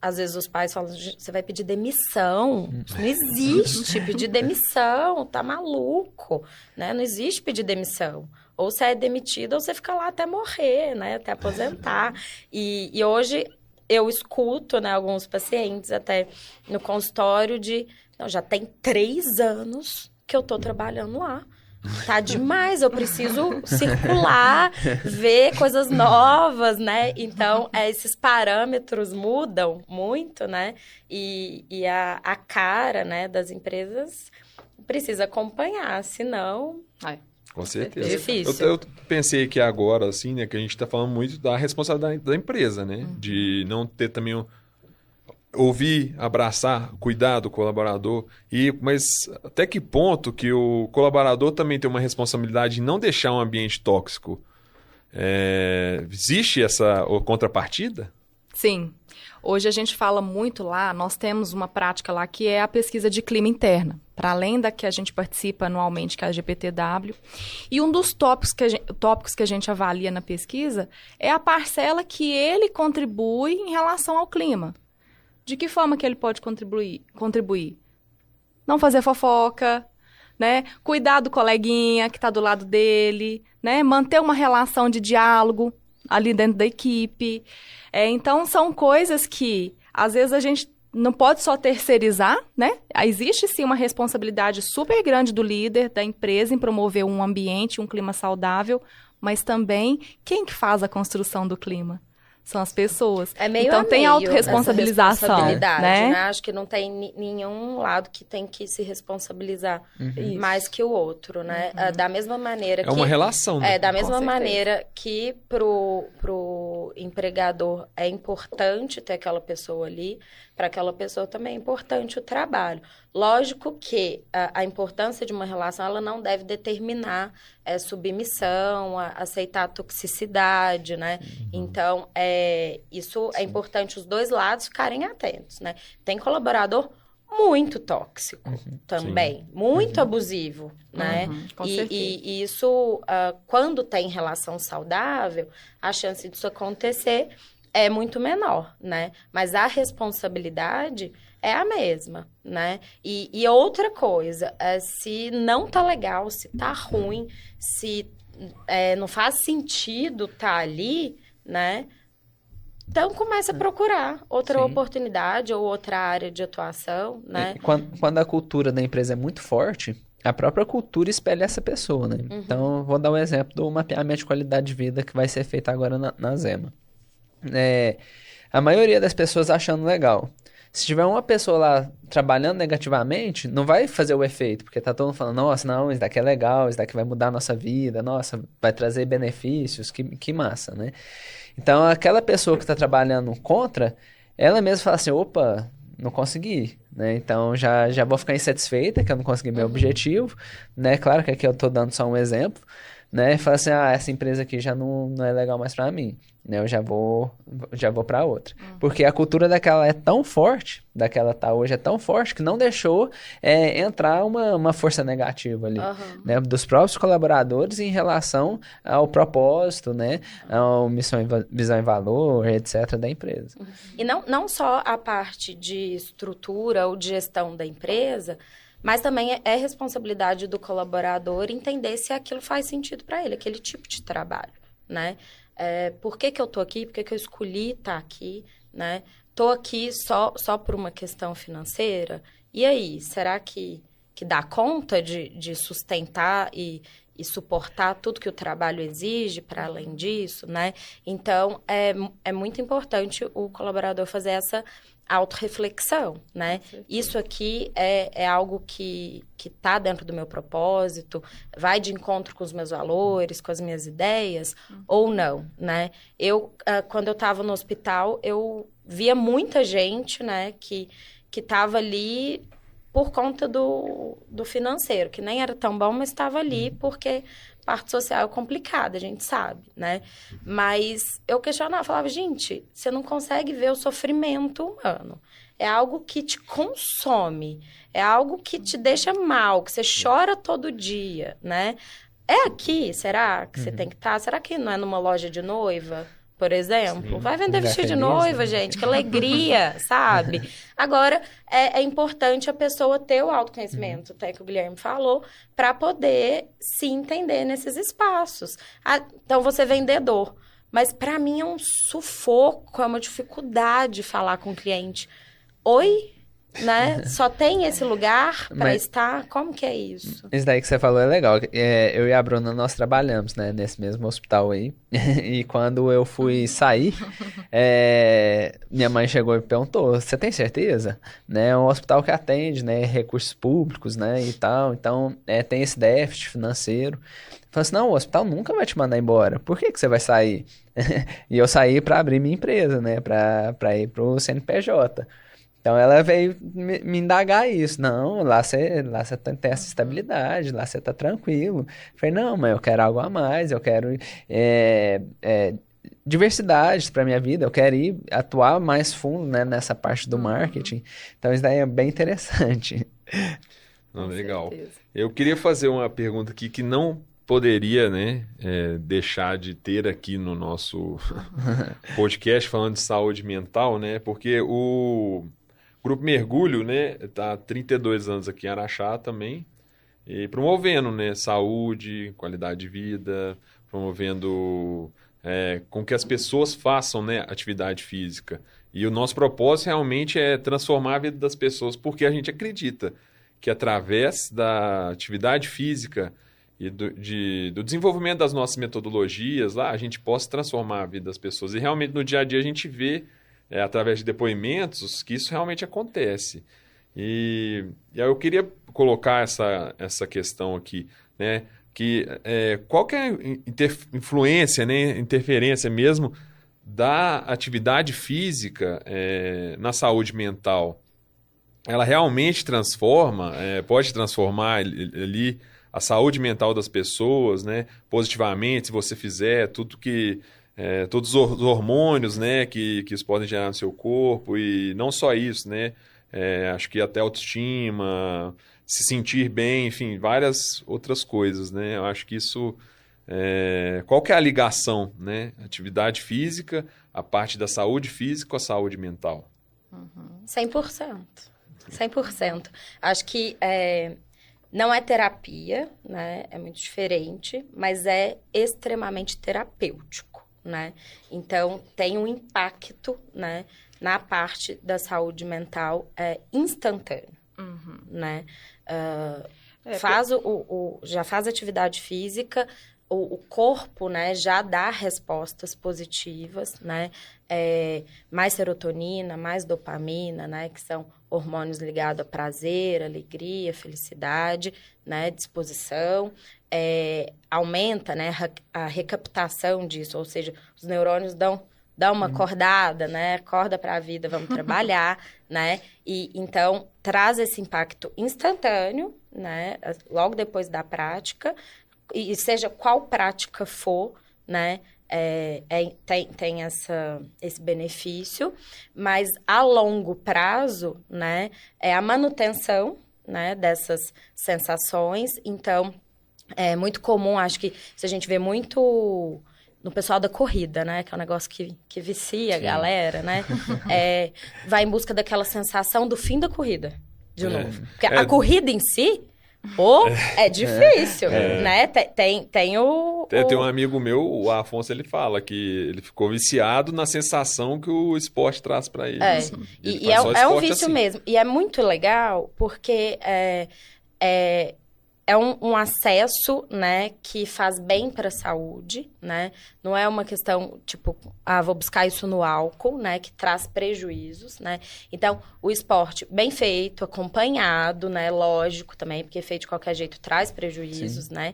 às vezes os pais falam, você vai pedir demissão. Isso não existe pedir demissão, tá maluco, né? Não existe pedir demissão. Ou você é demitido ou você fica lá até morrer, né? Até aposentar. E hoje eu escuto, né, alguns pacientes até no consultório já tem 3 anos que eu tô trabalhando lá. Tá demais, eu preciso circular, ver coisas novas, né? Então, esses parâmetros mudam muito, né? E a cara, né, das empresas precisa acompanhar, senão... Com certeza. É difícil. Eu pensei que agora, assim, né, que a gente tá falando muito da responsabilidade da empresa, né? De não ter também ouvir, abraçar, cuidar do colaborador, mas até que ponto que o colaborador também tem uma responsabilidade de não deixar um ambiente tóxico? Existe essa contrapartida? Sim. Hoje a gente fala muito lá, nós temos uma prática lá que é a pesquisa de clima interna, para além da que a gente participa anualmente, que é a GPTW. E um dos tópicos que a gente avalia na pesquisa é a parcela que ele contribui em relação ao clima. De que forma que ele pode contribuir? Não fazer fofoca, né? Cuidar do coleguinha que está do lado dele, né? Manter uma relação de diálogo ali dentro da equipe. Então, são coisas que, às vezes, a gente não pode só terceirizar, né? Existe, sim, uma responsabilidade super grande do líder, da empresa, em promover um ambiente, um clima saudável, mas também, quem que faz a construção do clima? São as pessoas. Então, tem autorresponsabilização, né? Acho que não tem nenhum lado que tem que se responsabilizar mais que o outro, né? Da mesma maneira que... É uma relação, né? Da mesma maneira que pro o empregador é importante ter aquela pessoa ali, para aquela pessoa também é importante o trabalho. Lógico que a importância de uma relação, ela não deve determinar submissão, aceitar a toxicidade, né? Então, isso é importante os dois lados ficarem atentos, né? Tem colaborador muito tóxico também, muito abusivo, né? Com certeza. E isso, quando tem relação saudável, a chance disso acontecer é muito menor, né? Mas a responsabilidade é a mesma, né? E outra coisa, se não tá legal, se tá ruim, se não faz sentido tá ali, né? Então, começa a procurar outra oportunidade ou outra área de atuação, né? Quando a cultura da empresa é muito forte, a própria cultura espelha essa pessoa, né? Então, vou dar um exemplo do mapeamento de qualidade de vida que vai ser feito agora na Zema. A maioria das pessoas achando legal. Se tiver uma pessoa lá trabalhando negativamente, não vai fazer o efeito, porque tá todo mundo falando, nossa, não, isso daqui é legal, isso daqui vai mudar a nossa vida, nossa, vai trazer benefícios, que massa, né? Então, aquela pessoa que está trabalhando contra, ela mesma fala assim, opa, não consegui, né? Então, já vou ficar insatisfeita que eu não consegui meu objetivo, né? Claro que aqui eu estou dando só um exemplo, né? Fala assim, essa empresa aqui já não é legal mais para mim, né? Eu já vou para outra. Porque a cultura daquela é tão forte, daquela tá hoje é tão forte, que não deixou entrar uma força negativa ali, né? Dos próprios colaboradores em relação ao propósito, né? A missão, visão e valor, etc. da empresa. E não só a parte de estrutura ou de gestão da empresa, mas também é responsabilidade do colaborador entender se aquilo faz sentido para ele, aquele tipo de trabalho, né? Por que eu tô aqui? Por que eu escolhi estar aqui, né? Tô aqui só por uma questão financeira? E aí, será que dá conta de sustentar e suportar tudo que o trabalho exige para além disso, né? Então, é muito importante o colaborador fazer essa autorreflexão, né? Isso aqui é algo que está dentro do meu propósito, vai de encontro com os meus valores, com as minhas ideias, ou não, né? Quando eu estava no hospital, eu via muita gente, né, que estava ali por conta do financeiro, que nem era tão bom, mas estava ali porque parte social é complicada, a gente sabe, né? Mas eu questionava, falava, gente, você não consegue ver o sofrimento humano. É algo que te consome, é algo que te deixa mal, que você chora todo dia, né? É aqui, será que você tem que estar? Será que não é numa loja de noiva, por exemplo? Sim. Vai vender vestido de noiva, gente, que alegria, sabe? Agora, é importante a pessoa ter o autoconhecimento, até que o Guilherme falou, para poder se entender nesses espaços. Então, você é vendedor, mas para mim é um sufoco, é uma dificuldade falar com o cliente. Oi? Né? Só tem esse lugar para estar? Como que é isso? Isso daí que você falou é legal. Eu e a Bruna, nós trabalhamos, né, nesse mesmo hospital aí. E quando eu fui sair, minha mãe chegou e perguntou, você tem certeza? Né, é um hospital que atende, né, recursos públicos, né, e tal. Então, tem esse déficit financeiro. Falei assim, não, o hospital nunca vai te mandar embora. Por que você vai sair? E eu saí para abrir minha empresa, né, para ir pro CNPJ. Então, ela veio me indagar isso. Não, lá você tem essa estabilidade, lá você tá tranquilo. Eu falei, não, mas eu quero algo a mais, eu quero diversidade para minha vida, eu quero atuar mais fundo, né, nessa parte do marketing. Então, isso daí é bem interessante. Não, legal. Eu queria fazer uma pergunta aqui que não poderia, né, deixar de ter aqui no nosso podcast falando de saúde mental, né, porque o Grupo Mergulho, né, tá há 32 anos aqui em Araxá também, e promovendo, né, saúde, qualidade de vida, promovendo com que as pessoas façam, né, atividade física. E o nosso propósito realmente é transformar a vida das pessoas, porque a gente acredita que através da atividade física e do desenvolvimento das nossas metodologias lá, a gente possa transformar a vida das pessoas. E realmente no dia a dia a gente vê através de depoimentos, que isso realmente acontece. E aí eu queria colocar essa questão aqui, né? Que qual que é a influência, né? Interferência mesmo da atividade física na saúde mental, ela realmente transforma, pode transformar ali a saúde mental das pessoas, né, positivamente, se você fizer todos os hormônios, né, que isso podem gerar no seu corpo, e não só isso, né, acho que até autoestima, se sentir bem, enfim, várias outras coisas, né, eu acho que isso, qual que é a ligação, né, atividade física, a parte da saúde física com a saúde mental? 100%. 100%. Acho que não é terapia, né? É muito diferente, mas é extremamente terapêutico, né? Então, tem um impacto, né, na parte da saúde mental instantâneo, né? Já faz atividade física, o corpo, né, já dá respostas positivas, né? Mais serotonina, mais dopamina, né, que são hormônios ligados a prazer, alegria, felicidade, né, disposição. Aumenta, né, a recaptação disso, ou seja, os neurônios dão uma acordada, né, acorda para a vida, vamos trabalhar, né, e então traz esse impacto instantâneo, né, logo depois da prática, e seja qual prática for, né, tem esse benefício, mas a longo prazo, né, é a manutenção, né, dessas sensações. Então, é muito comum, acho que se a gente vê muito no pessoal da corrida, né, que é um negócio que vicia a galera, né, vai em busca daquela sensação do fim da corrida, de novo. Porque a corrida em si, é difícil, né? Tem um amigo meu, o Afonso, ele fala que ele ficou viciado na sensação que o esporte traz para ele. Assim. E é um vício assim mesmo. E é muito legal porque é um acesso, né, que faz bem para a saúde, né? Não é uma questão, tipo, vou buscar isso no álcool, né, que traz prejuízos, né? Então, o esporte bem feito, acompanhado, né, lógico também, porque feito de qualquer jeito traz prejuízos, Sim. né?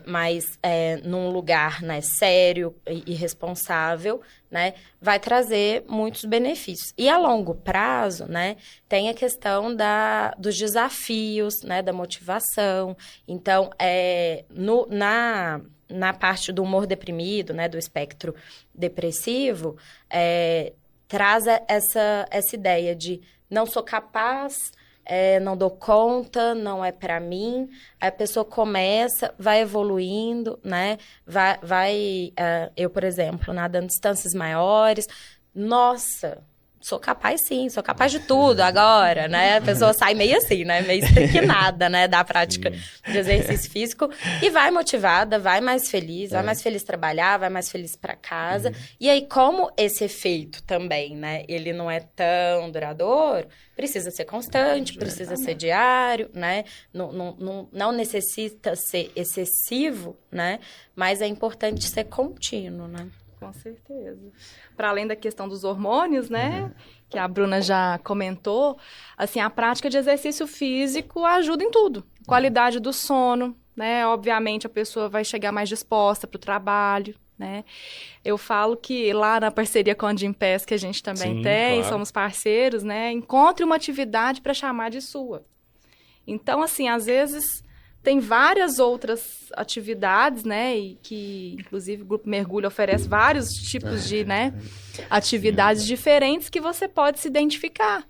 Mas num lugar, né, sério e responsável, né, vai trazer muitos benefícios. E a longo prazo, né, tem a questão dos desafios, né, da motivação. Então, na parte do humor deprimido, né, do espectro depressivo, traz essa ideia de não sou capaz, não dou conta, não é para mim. Aí a pessoa começa, vai evoluindo, né? Eu, por exemplo, nadando distâncias maiores, nossa, sou capaz sim, sou capaz de tudo agora, né? A pessoa sai meio assim, né? Meio estaquinada, né? Da prática de exercício físico e vai motivada, vai mais feliz trabalhar, vai mais feliz para casa. E aí, como esse efeito também, né? Ele não é tão duradouro, precisa ser constante, precisa ser diário, né? Não necessita ser excessivo, né? Mas é importante ser contínuo, né? Com certeza. Para além da questão dos hormônios, né, que a Bruna já comentou, assim, a prática de exercício físico ajuda em tudo. Qualidade do sono, né, obviamente a pessoa vai chegar mais disposta para o trabalho, né. Eu falo que lá na parceria com a Gympass, que a gente também tem, claro. Somos parceiros, né, encontre uma atividade para chamar de sua. Então, assim, às vezes tem várias outras atividades, né, e que, inclusive, o Grupo Mergulho oferece vários tipos de, né, atividades diferentes que você pode se identificar.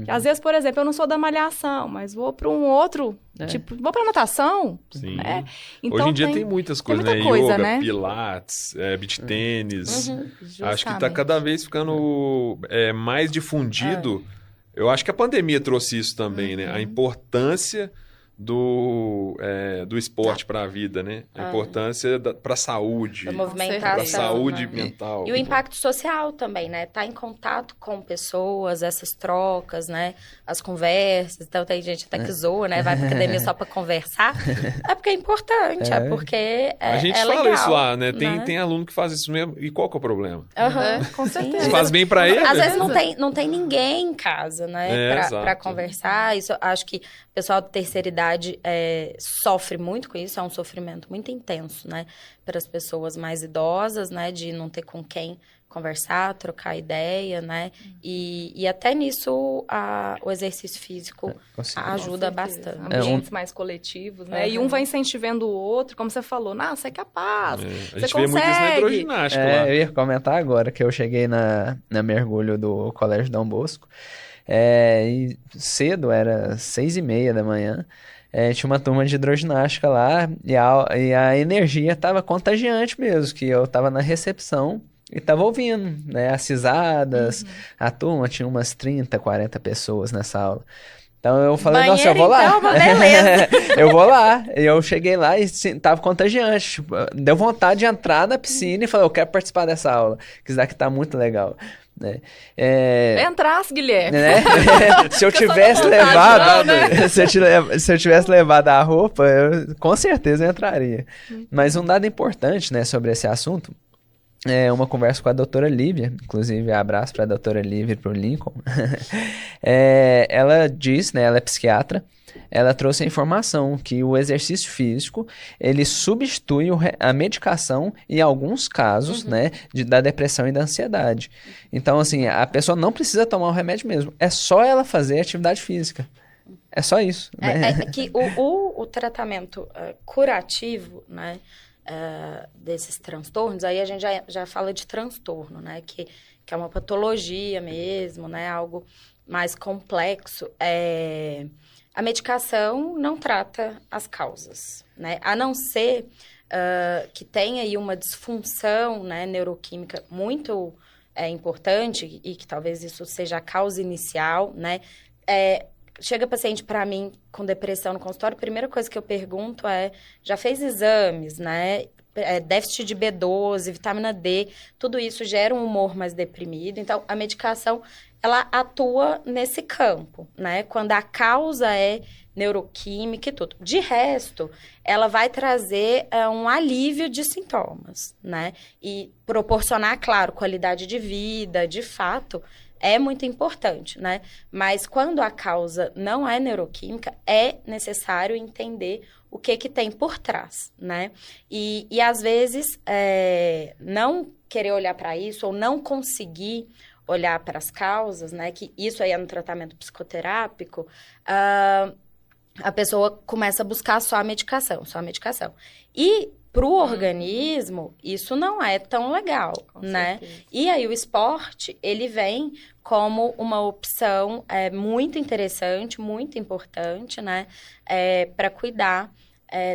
Às vezes, por exemplo, eu não sou da malhação, mas vou para um outro, tipo, vou para natação. Sim. Né? Então, hoje em dia tem muitas coisas, muita né? Coisa, Yoga, né? Pilates, beach tênis. Acho que está Justamente. cada vez ficando mais difundido. Eu acho que a pandemia trouxe isso também, né? A importância do esporte para a vida, né? A importância para a saúde. Da movimentação. Para a saúde né? mental. E o impacto social também, né? Tá em contato com pessoas, essas trocas, né? As conversas. Então, tem gente até que zoa, né? Vai pra academia só para conversar. É porque é importante, porque a gente fala legal, isso lá, né? Tem aluno que faz isso mesmo. E qual que é o problema? Com certeza. Se faz bem para ele. Às vezes não tem ninguém em casa, né? Para conversar. Isso, eu acho que o pessoal da terceira idade sofre muito com isso, é um sofrimento muito intenso, né? Para as pessoas mais idosas, né? De não ter com quem conversar, trocar ideia, né? E até nisso o exercício físico ajuda bastante. Ambientes mais coletivos, né? E um vai incentivando o outro, como você falou, você é capaz, A você gente vê muito isso na consegue. hidroginástica lá. Eu ia comentar agora que eu cheguei na mergulho do Colégio Dom Bosco, e cedo, era 6h30 da manhã, tinha uma turma de hidroginástica lá e a energia estava contagiante mesmo, que eu estava na recepção e estava ouvindo, né, as risadas, a turma tinha umas 30, 40 pessoas nessa aula. Então eu falei, nossa, eu vou lá. Então, beleza. Eu vou lá. E eu cheguei lá e sim, tava contagiante. Tipo, deu vontade de entrar na piscina e falei, eu quero participar dessa aula, que isso daqui tá muito legal. Né? Entrasse, Guilherme. Né? Se eu tivesse vontade, levado, não, né? se eu tivesse levado a roupa, eu com certeza entraria. Mas um dado importante, né, sobre esse assunto, uma conversa com a doutora Lívia, inclusive abraço para a doutora Lívia e para o Lincoln. Ela diz, né, ela é psiquiatra, ela trouxe a informação que o exercício físico, ele substitui a medicação em alguns casos, né, da depressão e da ansiedade. Então, assim, a pessoa não precisa tomar o remédio mesmo, é só ela fazer atividade física. É só isso. Né? É que o tratamento curativo, né, desses transtornos, aí a gente já fala de transtorno, né, que é uma patologia mesmo, né, algo mais complexo. A medicação não trata as causas, né, a não ser que tenha aí uma disfunção, né, neuroquímica muito importante e que talvez isso seja a causa inicial, né. Chega paciente para mim com depressão no consultório, a primeira coisa que eu pergunto já fez exames, né? Déficit de B12, vitamina D, tudo isso gera um humor mais deprimido. Então, a medicação, ela atua nesse campo, né? Quando a causa é neuroquímica e tudo. De resto, ela vai trazer um alívio de sintomas, né? E proporcionar, claro, qualidade de vida, de fato, é muito importante, né? Mas quando a causa não é neuroquímica, é necessário entender o que tem por trás, né? E às vezes, não querer olhar para isso ou não conseguir olhar para as causas, né? Que isso aí é no tratamento psicoterápico, a pessoa começa a buscar só a medicação. E para o organismo, isso não é tão legal, né? E aí o esporte, ele vem como uma opção muito interessante, muito importante, né? Para cuidar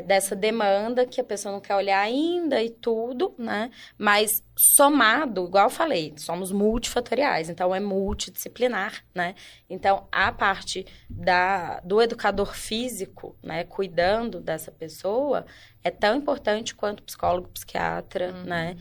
dessa demanda que a pessoa não quer olhar ainda e tudo, né? Mas somado, igual eu falei, somos multifatoriais, então é multidisciplinar, né? Então, a parte do educador físico, né, cuidando dessa pessoa, é tão importante quanto o psicólogo, psiquiatra, né?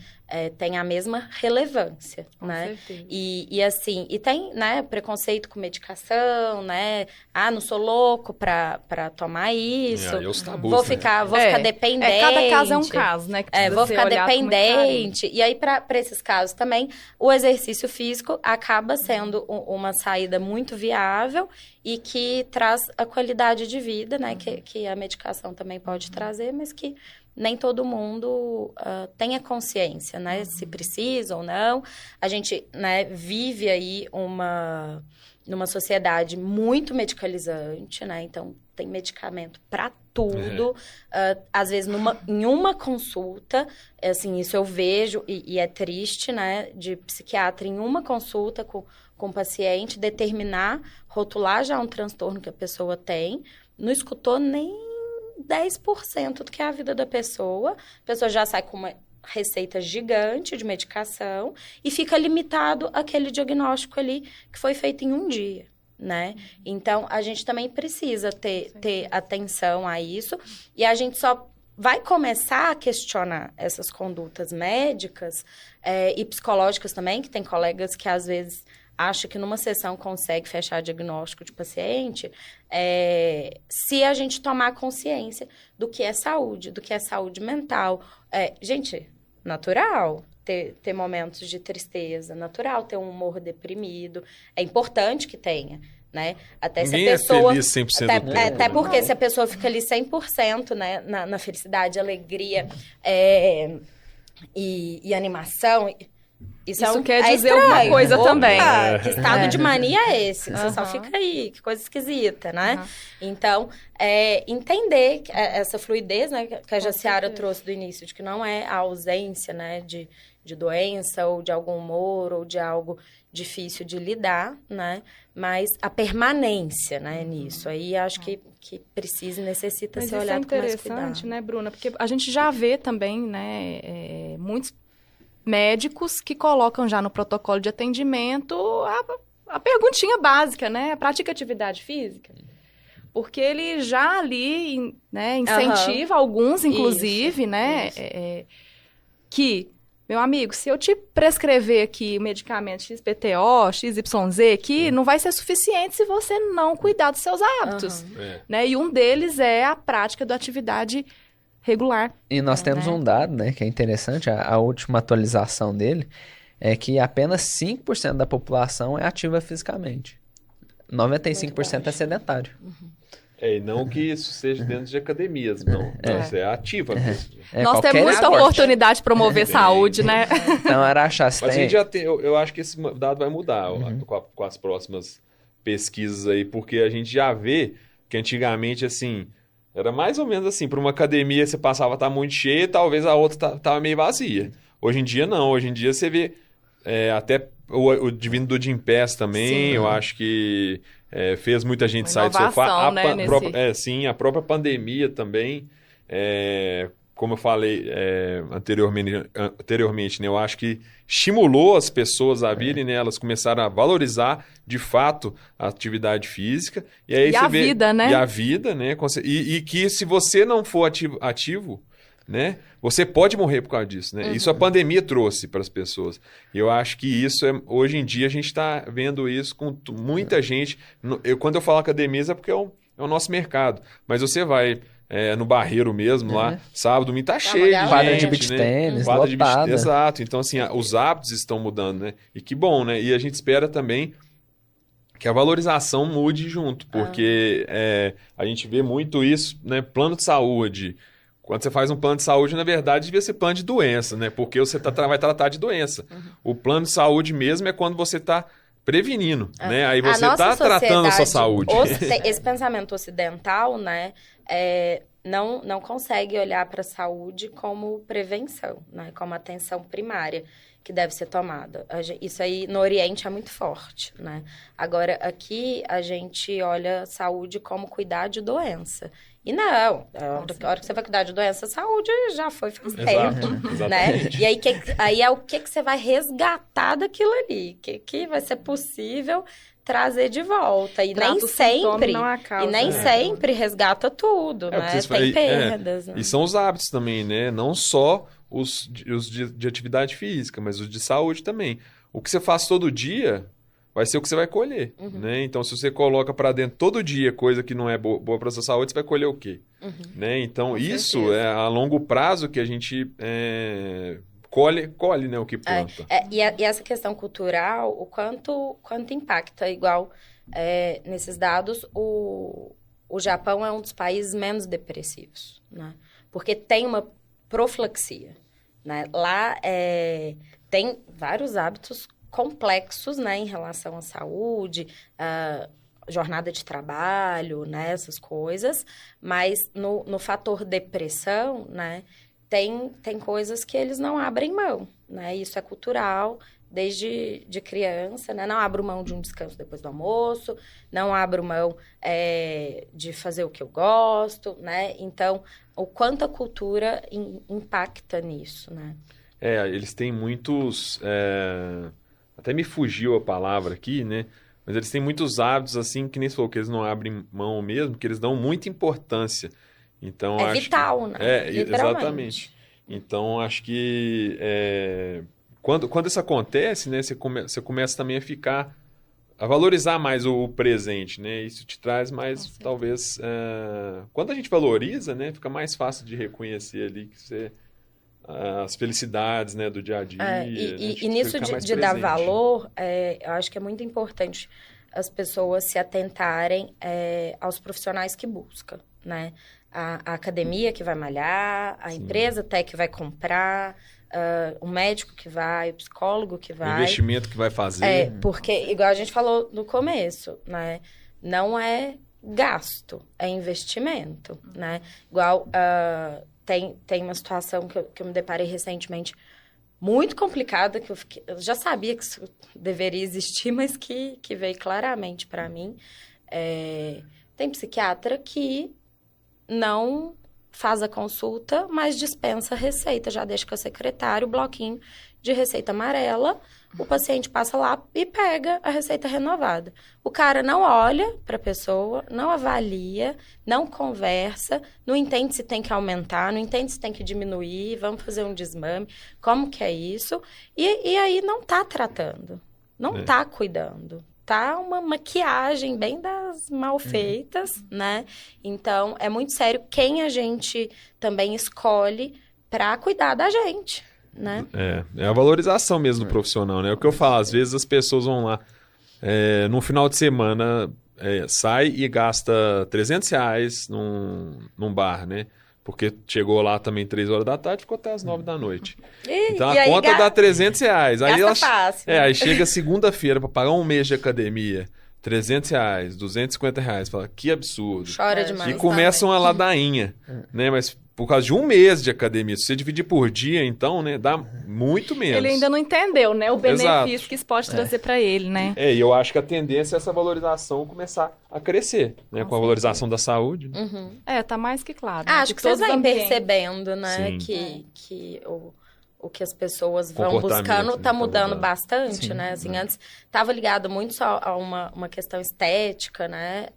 Tem a mesma relevância, Com né? certeza. E assim, e tem, né, preconceito com medicação, né? Não sou louco pra tomar isso. E os tabus, Vou né? ficar dependente. Cada caso é um caso, né? Que precisa Vou ser ficar olhado com muito carinho. dependente. E aí, para esses casos também, o exercício físico acaba sendo uma saída muito viável e que traz a qualidade de vida, né? Que a medicação também pode trazer, mas que nem todo mundo tenha consciência, né? Se precisa ou não. A gente, né, vive aí numa sociedade muito medicalizante, né? Então, tem medicamento para tudo. Às vezes, em uma consulta, assim, isso eu vejo, e é triste, né? De psiquiatra, em uma consulta com o paciente, determinar, rotular já um transtorno que a pessoa tem, não escutou nem 10% do que é a vida da pessoa. A pessoa já sai com uma receita gigante de medicação e fica limitado àquele diagnóstico ali que foi feito em um dia, né? Então, a gente também precisa ter atenção a isso e a gente só vai começar a questionar essas condutas médicas e psicológicas também, que tem colegas que às vezes acha que numa sessão consegue fechar diagnóstico de paciente, se a gente tomar consciência do que é saúde mental. Gente, natural ter momentos de tristeza, natural ter um humor deprimido, é importante que tenha, né? Até Ninguém se a pessoa, é feliz 100% do tempo. até porque se a pessoa fica ali 100%, né, na felicidade, alegria e animação... Isso quer dizer alguma coisa também. Que estado de mania é esse? Você só fica aí, que coisa esquisita, né? Então, entender essa fluidez, né, que a Jaciara trouxe do início, de que não é a ausência, né, de doença ou de algum humor ou de algo difícil de lidar, né? Mas a permanência, né, nisso. Aí acho que precisa e necessita ser olhado com mais cuidado. Mas isso é interessante, né, Bruna? Porque a gente já vê também, né, muitos médicos que colocam já no protocolo de atendimento a perguntinha básica, né? Pratica atividade física? Porque ele já ali, né, incentiva alguns, inclusive, né, que, meu amigo, se eu te prescrever aqui o medicamento XPTO, XYZ aqui, não vai ser suficiente se você não cuidar dos seus hábitos, né? E um deles é a prática da atividade regular. E nós temos um dado, né, que é interessante, a última atualização dele é que apenas 5% da população é ativa fisicamente. 95% é sedentário. E não que isso seja dentro de academias, não. Isso é ativa mesmo. Nós temos muita oportunidade de promover saúde, né? Então, era achar... Mas a gente já tem, eu acho que esse dado vai mudar com as próximas pesquisas aí, porque a gente já vê que antigamente, assim... Era mais ou menos assim, para uma academia você passava, tá muito cheia, talvez a outra tava meio vazia. Hoje em dia não, hoje em dia você vê até o Divino do Jim Pass também, eu acho que fez muita gente sair do sofá. A própria pandemia também, como eu falei anteriormente, né, eu acho que estimulou as pessoas a virem, né, elas começaram a valorizar de fato a atividade física. E aí você vê, vida, né? E a vida, né? E que se você não for ativo, né, você pode morrer por causa disso, né? Isso a pandemia trouxe para as pessoas. E eu acho que isso, hoje em dia, a gente está vendo isso com muita gente. Quando eu falo academias é porque é o nosso mercado. Mas você vai... no Barreiro mesmo, lá, sábado, domingo, tá cheio de gente, quadra de beach tênis, lotada. Exato. Então, assim, os hábitos estão mudando, né? E que bom, né? E a gente espera também que a valorização mude junto, porque a gente vê muito isso, né? Plano de saúde. Quando você faz um plano de saúde, na verdade, devia ser plano de doença, né? Porque você vai tratar de doença. O plano de saúde mesmo é quando você está prevenindo, né? Aí você está tratando a sua saúde. Esse pensamento ocidental, né, não consegue olhar para a saúde como prevenção, né, como atenção primária que deve ser tomada. Isso aí no Oriente é muito forte, né? Agora, aqui a gente olha saúde como cuidar de doença. E não, a hora que você vai cuidar de doença, a saúde já foi faz tempo, né? E aí é o que você vai resgatar daquilo ali, que vai ser possível trazer de volta. E nem sempre, sempre resgata tudo, né? Tem perdas. Né? E são os hábitos também, né? Não só os de atividade física, mas os de saúde também. O que você faz todo dia vai ser o que você vai colher, né? Então, se você coloca para dentro todo dia coisa que não é boa para a sua saúde, você vai colher o quê? Né? Então, isso é a longo prazo que a gente colhe, né, o que planta. E essa questão cultural, o quanto impacta, igual nesses dados, o Japão é um dos países menos depressivos, né? Porque tem uma profilaxia, né? Lá tem vários hábitos complexos, né, em relação à saúde, jornada de trabalho, né, essas coisas, mas no fator depressão, né, tem coisas que eles não abrem mão, né, isso é cultural desde de criança, né, não abro mão de um descanso depois do almoço, não abro mão de fazer o que eu gosto, né, então o quanto a cultura impacta nisso, né. Eles têm muitos... Até me fugiu a palavra aqui, né? Mas eles têm muitos hábitos, assim, que nem você falou, que eles não abrem mão mesmo, que eles dão muita importância. Então, acho vital, né? Exatamente. Então, acho que quando isso acontece, né? Você começa também a valorizar mais o presente, né? Isso te traz mais, talvez... quando a gente valoriza, né? Fica mais fácil de reconhecer ali que você... as felicidades, né, do dia a dia. E nisso de dar valor, eu acho que é muito importante as pessoas se atentarem aos profissionais que buscam, né? A academia que vai malhar, a empresa até que vai comprar, o médico que vai, o psicólogo que O vai. investimento que vai fazer. Porque, igual a gente falou no começo, né? Não é gasto, é investimento, né? Igual tem uma situação que eu me deparei recentemente muito complicada, que eu já sabia que isso deveria existir, mas que veio claramente para mim. Tem psiquiatra que não faz a consulta, mas dispensa a receita, já deixa com a secretária o bloquinho de receita amarela, o paciente passa lá e pega a receita renovada. O cara não olha para a pessoa, não avalia, não conversa, não entende se tem que aumentar, não entende se tem que diminuir, vamos fazer um desmame, como que é isso, e aí não tá tratando, não tá cuidando. Tá uma maquiagem bem das mal feitas, né? Então, é muito sério quem a gente também escolhe para cuidar da gente, né? É a valorização mesmo do profissional, né? O que eu falo, às vezes as pessoas vão lá, no final de semana, sai e gasta R$300 num bar, né? Porque chegou lá também 3 horas da tarde, ficou até as 9 da noite. Então a conta dá R$300. Aí fácil. Aí chega segunda-feira para pagar um mês de academia, R$300, R$250. Fala, que absurdo. Chora demais. E começa uma ladainha, né? Mas por causa de um mês de academia, se você dividir por dia, então, né? Dá muito menos. Ele ainda não entendeu, né? O benefício Exato. que isso pode trazer para ele, né? E eu acho que a tendência é essa valorização começar a crescer, né? Com a valorização da saúde. Né? Uhum. Tá mais que claro. Né? Acho De que vocês todos os vêm ambientes. percebendo, né? Sim. Que o que as pessoas vão Comportamento, buscando tá né, mudando mudando. bastante, Sim. né? Assim, antes estava ligado muito só a uma questão estética, né?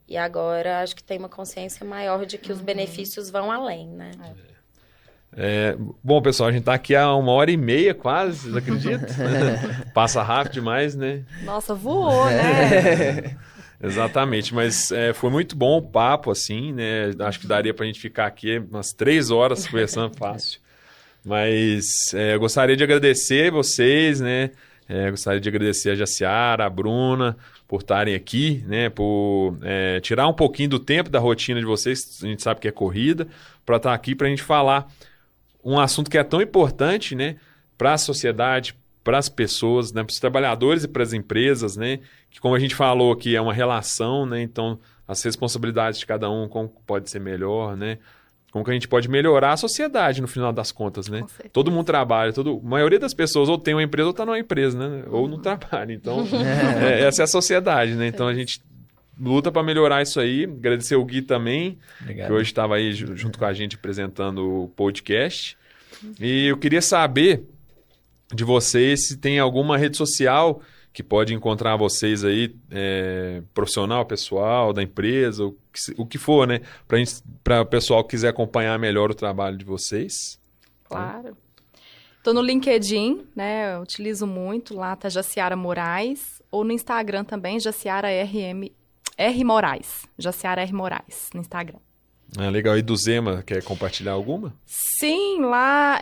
E agora acho que tem uma consciência maior de que os benefícios vão além, né? Bom, pessoal, a gente tá aqui há 1h30 quase, vocês acreditam? Passa rápido demais, né? Nossa, voou, né? Exatamente, mas foi muito bom o papo, assim, né? Acho que daria pra gente ficar aqui umas 3 horas conversando fácil. Mas eu gostaria de agradecer vocês, né? Gostaria de agradecer a Jaciara, a Bruna, por estarem aqui, né? Por tirar um pouquinho do tempo da rotina de vocês, a gente sabe que é corrida, para estar aqui para a gente falar um assunto que é tão importante, né? Para a sociedade, para as pessoas, né? Para os trabalhadores e para as empresas, né? Que como a gente falou aqui, é uma relação, né? Então, as responsabilidades de cada um, como pode ser melhor, né? Como que a gente pode melhorar a sociedade no final das contas, né? Todo mundo trabalha, a maioria das pessoas ou tem uma empresa ou está numa empresa, né? Ou não trabalha. Então, essa é a sociedade, né? Então, a gente luta para melhorar isso aí. Agradecer o Gui também, Obrigado. que hoje estava aí junto com a gente apresentando o podcast. E eu queria saber de vocês se tem alguma rede social que pode encontrar vocês aí, profissional, pessoal, da empresa, o que for, né? Para o pessoal que quiser acompanhar melhor o trabalho de vocês. Claro. Tô no LinkedIn, né? Eu utilizo muito. Lá tá Jaciara Moraes. Ou no Instagram também, Jaciara R Moraes. Jaciara R Moraes, no Instagram. Legal. E do Zema, quer compartilhar alguma? Sim, lá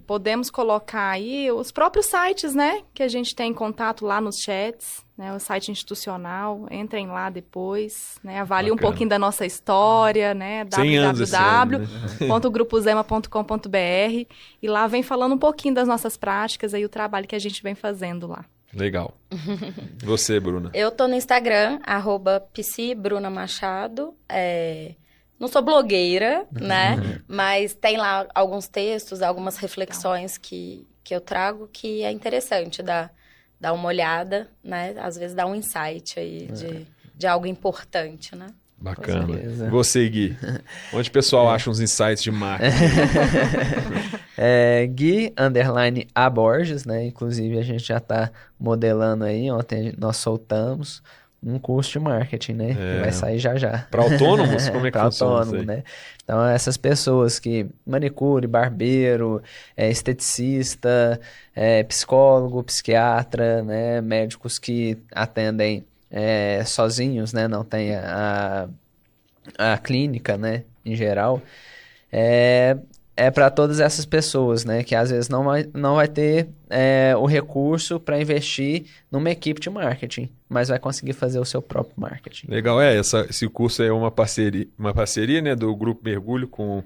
podemos colocar aí os próprios sites, né? Que a gente tem contato lá nos chats, né? O site institucional, entrem lá depois, né? Avaliem um pouquinho da nossa história, né? 100 anos esse ano, né? www.grupozema.com.br e lá vem falando um pouquinho das nossas práticas e o trabalho que a gente vem fazendo lá. Legal. Você, Bruna? Eu tô no Instagram, @psibrunamachado. Não sou blogueira, né? Mas tem lá alguns textos, algumas reflexões que eu trago que é interessante dar uma olhada, né? Às vezes dá um insight aí de algo importante, né? Bacana. certeza. Você, Gui, onde o pessoal acha uns insights de marketing? Gui_A Borges, né? Inclusive a gente já está modelando aí, ontem nós soltamos um curso de marketing, né? Que vai sair já. Para autônomos? Como é que Pra funciona autônomo, isso aí? né? Então, essas pessoas que manicure, barbeiro, esteticista, psicólogo, psiquiatra, né? Médicos que atendem sozinhos, né? Não tem a clínica, né? Em geral. É para todas essas pessoas, né? Que às vezes não vai ter o recurso para investir numa equipe de marketing, mas vai conseguir fazer o seu próprio marketing. Legal, esse curso é uma parceria, né, do Grupo Mergulho com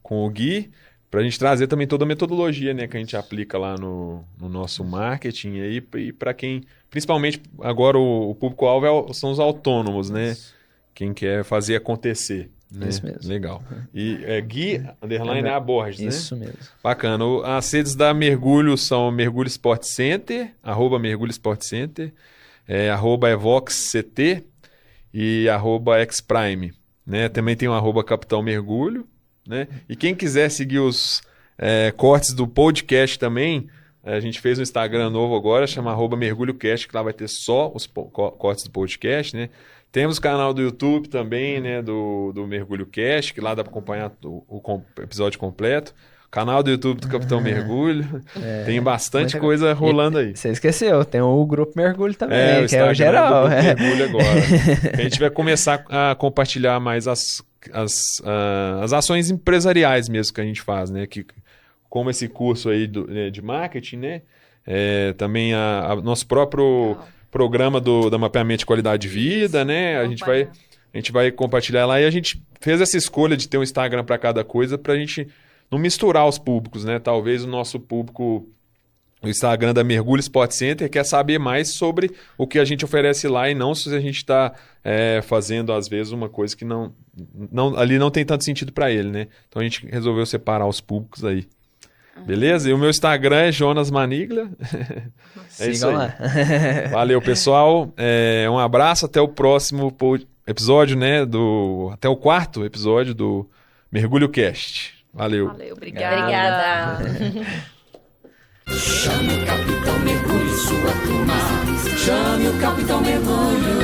o Gui, para a gente trazer também toda a metodologia, né, que a gente aplica lá no nosso marketing aí, e para quem, principalmente agora o público-alvo são os autônomos, né? Quem quer fazer acontecer. Né? Isso mesmo. Legal. E Gui_A Borges, né? Isso mesmo. Bacana. As redes da Mergulho são Mergulho Sport Center, @Mergulho Sport Center, @EvoxCT e @Xprime. Né? Também tem o @Capitão Mergulho. Né? E quem quiser seguir os cortes do podcast também, a gente fez um Instagram novo agora, chama @MergulhoCast, que lá vai ter só os cortes do podcast, né? Temos o canal do YouTube também, né, do Mergulho Cast, que lá dá para acompanhar o episódio completo. Canal do YouTube do Capitão Mergulho. Tem bastante coisa rolando aí. Você esqueceu, tem o Grupo Mergulho também, o que é o geral. Do Grupo Mergulho agora. A gente vai começar a compartilhar mais as ações empresariais mesmo que a gente faz, né? Como esse curso aí de marketing, né? Também nosso próprio programa da mapeamento de qualidade de vida, né? A gente vai compartilhar lá, e a gente fez essa escolha de ter um Instagram para cada coisa, para a gente não misturar os públicos, né? Talvez o nosso público, o Instagram da Mergulho Sport Center, quer saber mais sobre o que a gente oferece lá, e não se a gente está fazendo, às vezes, uma coisa que ali não tem tanto sentido para ele, né? Então a gente resolveu separar os públicos aí. Beleza? E o meu Instagram é Jonas Maniglia. Isso aí. Lá. Valeu, pessoal. Um abraço, até o próximo episódio, né? Até o 4º episódio do Mergulho Cast. Valeu. Valeu, obrigada. Obrigada. Chame o Capitão Mergulho e sua turma. Chame o Capitão Mergulho.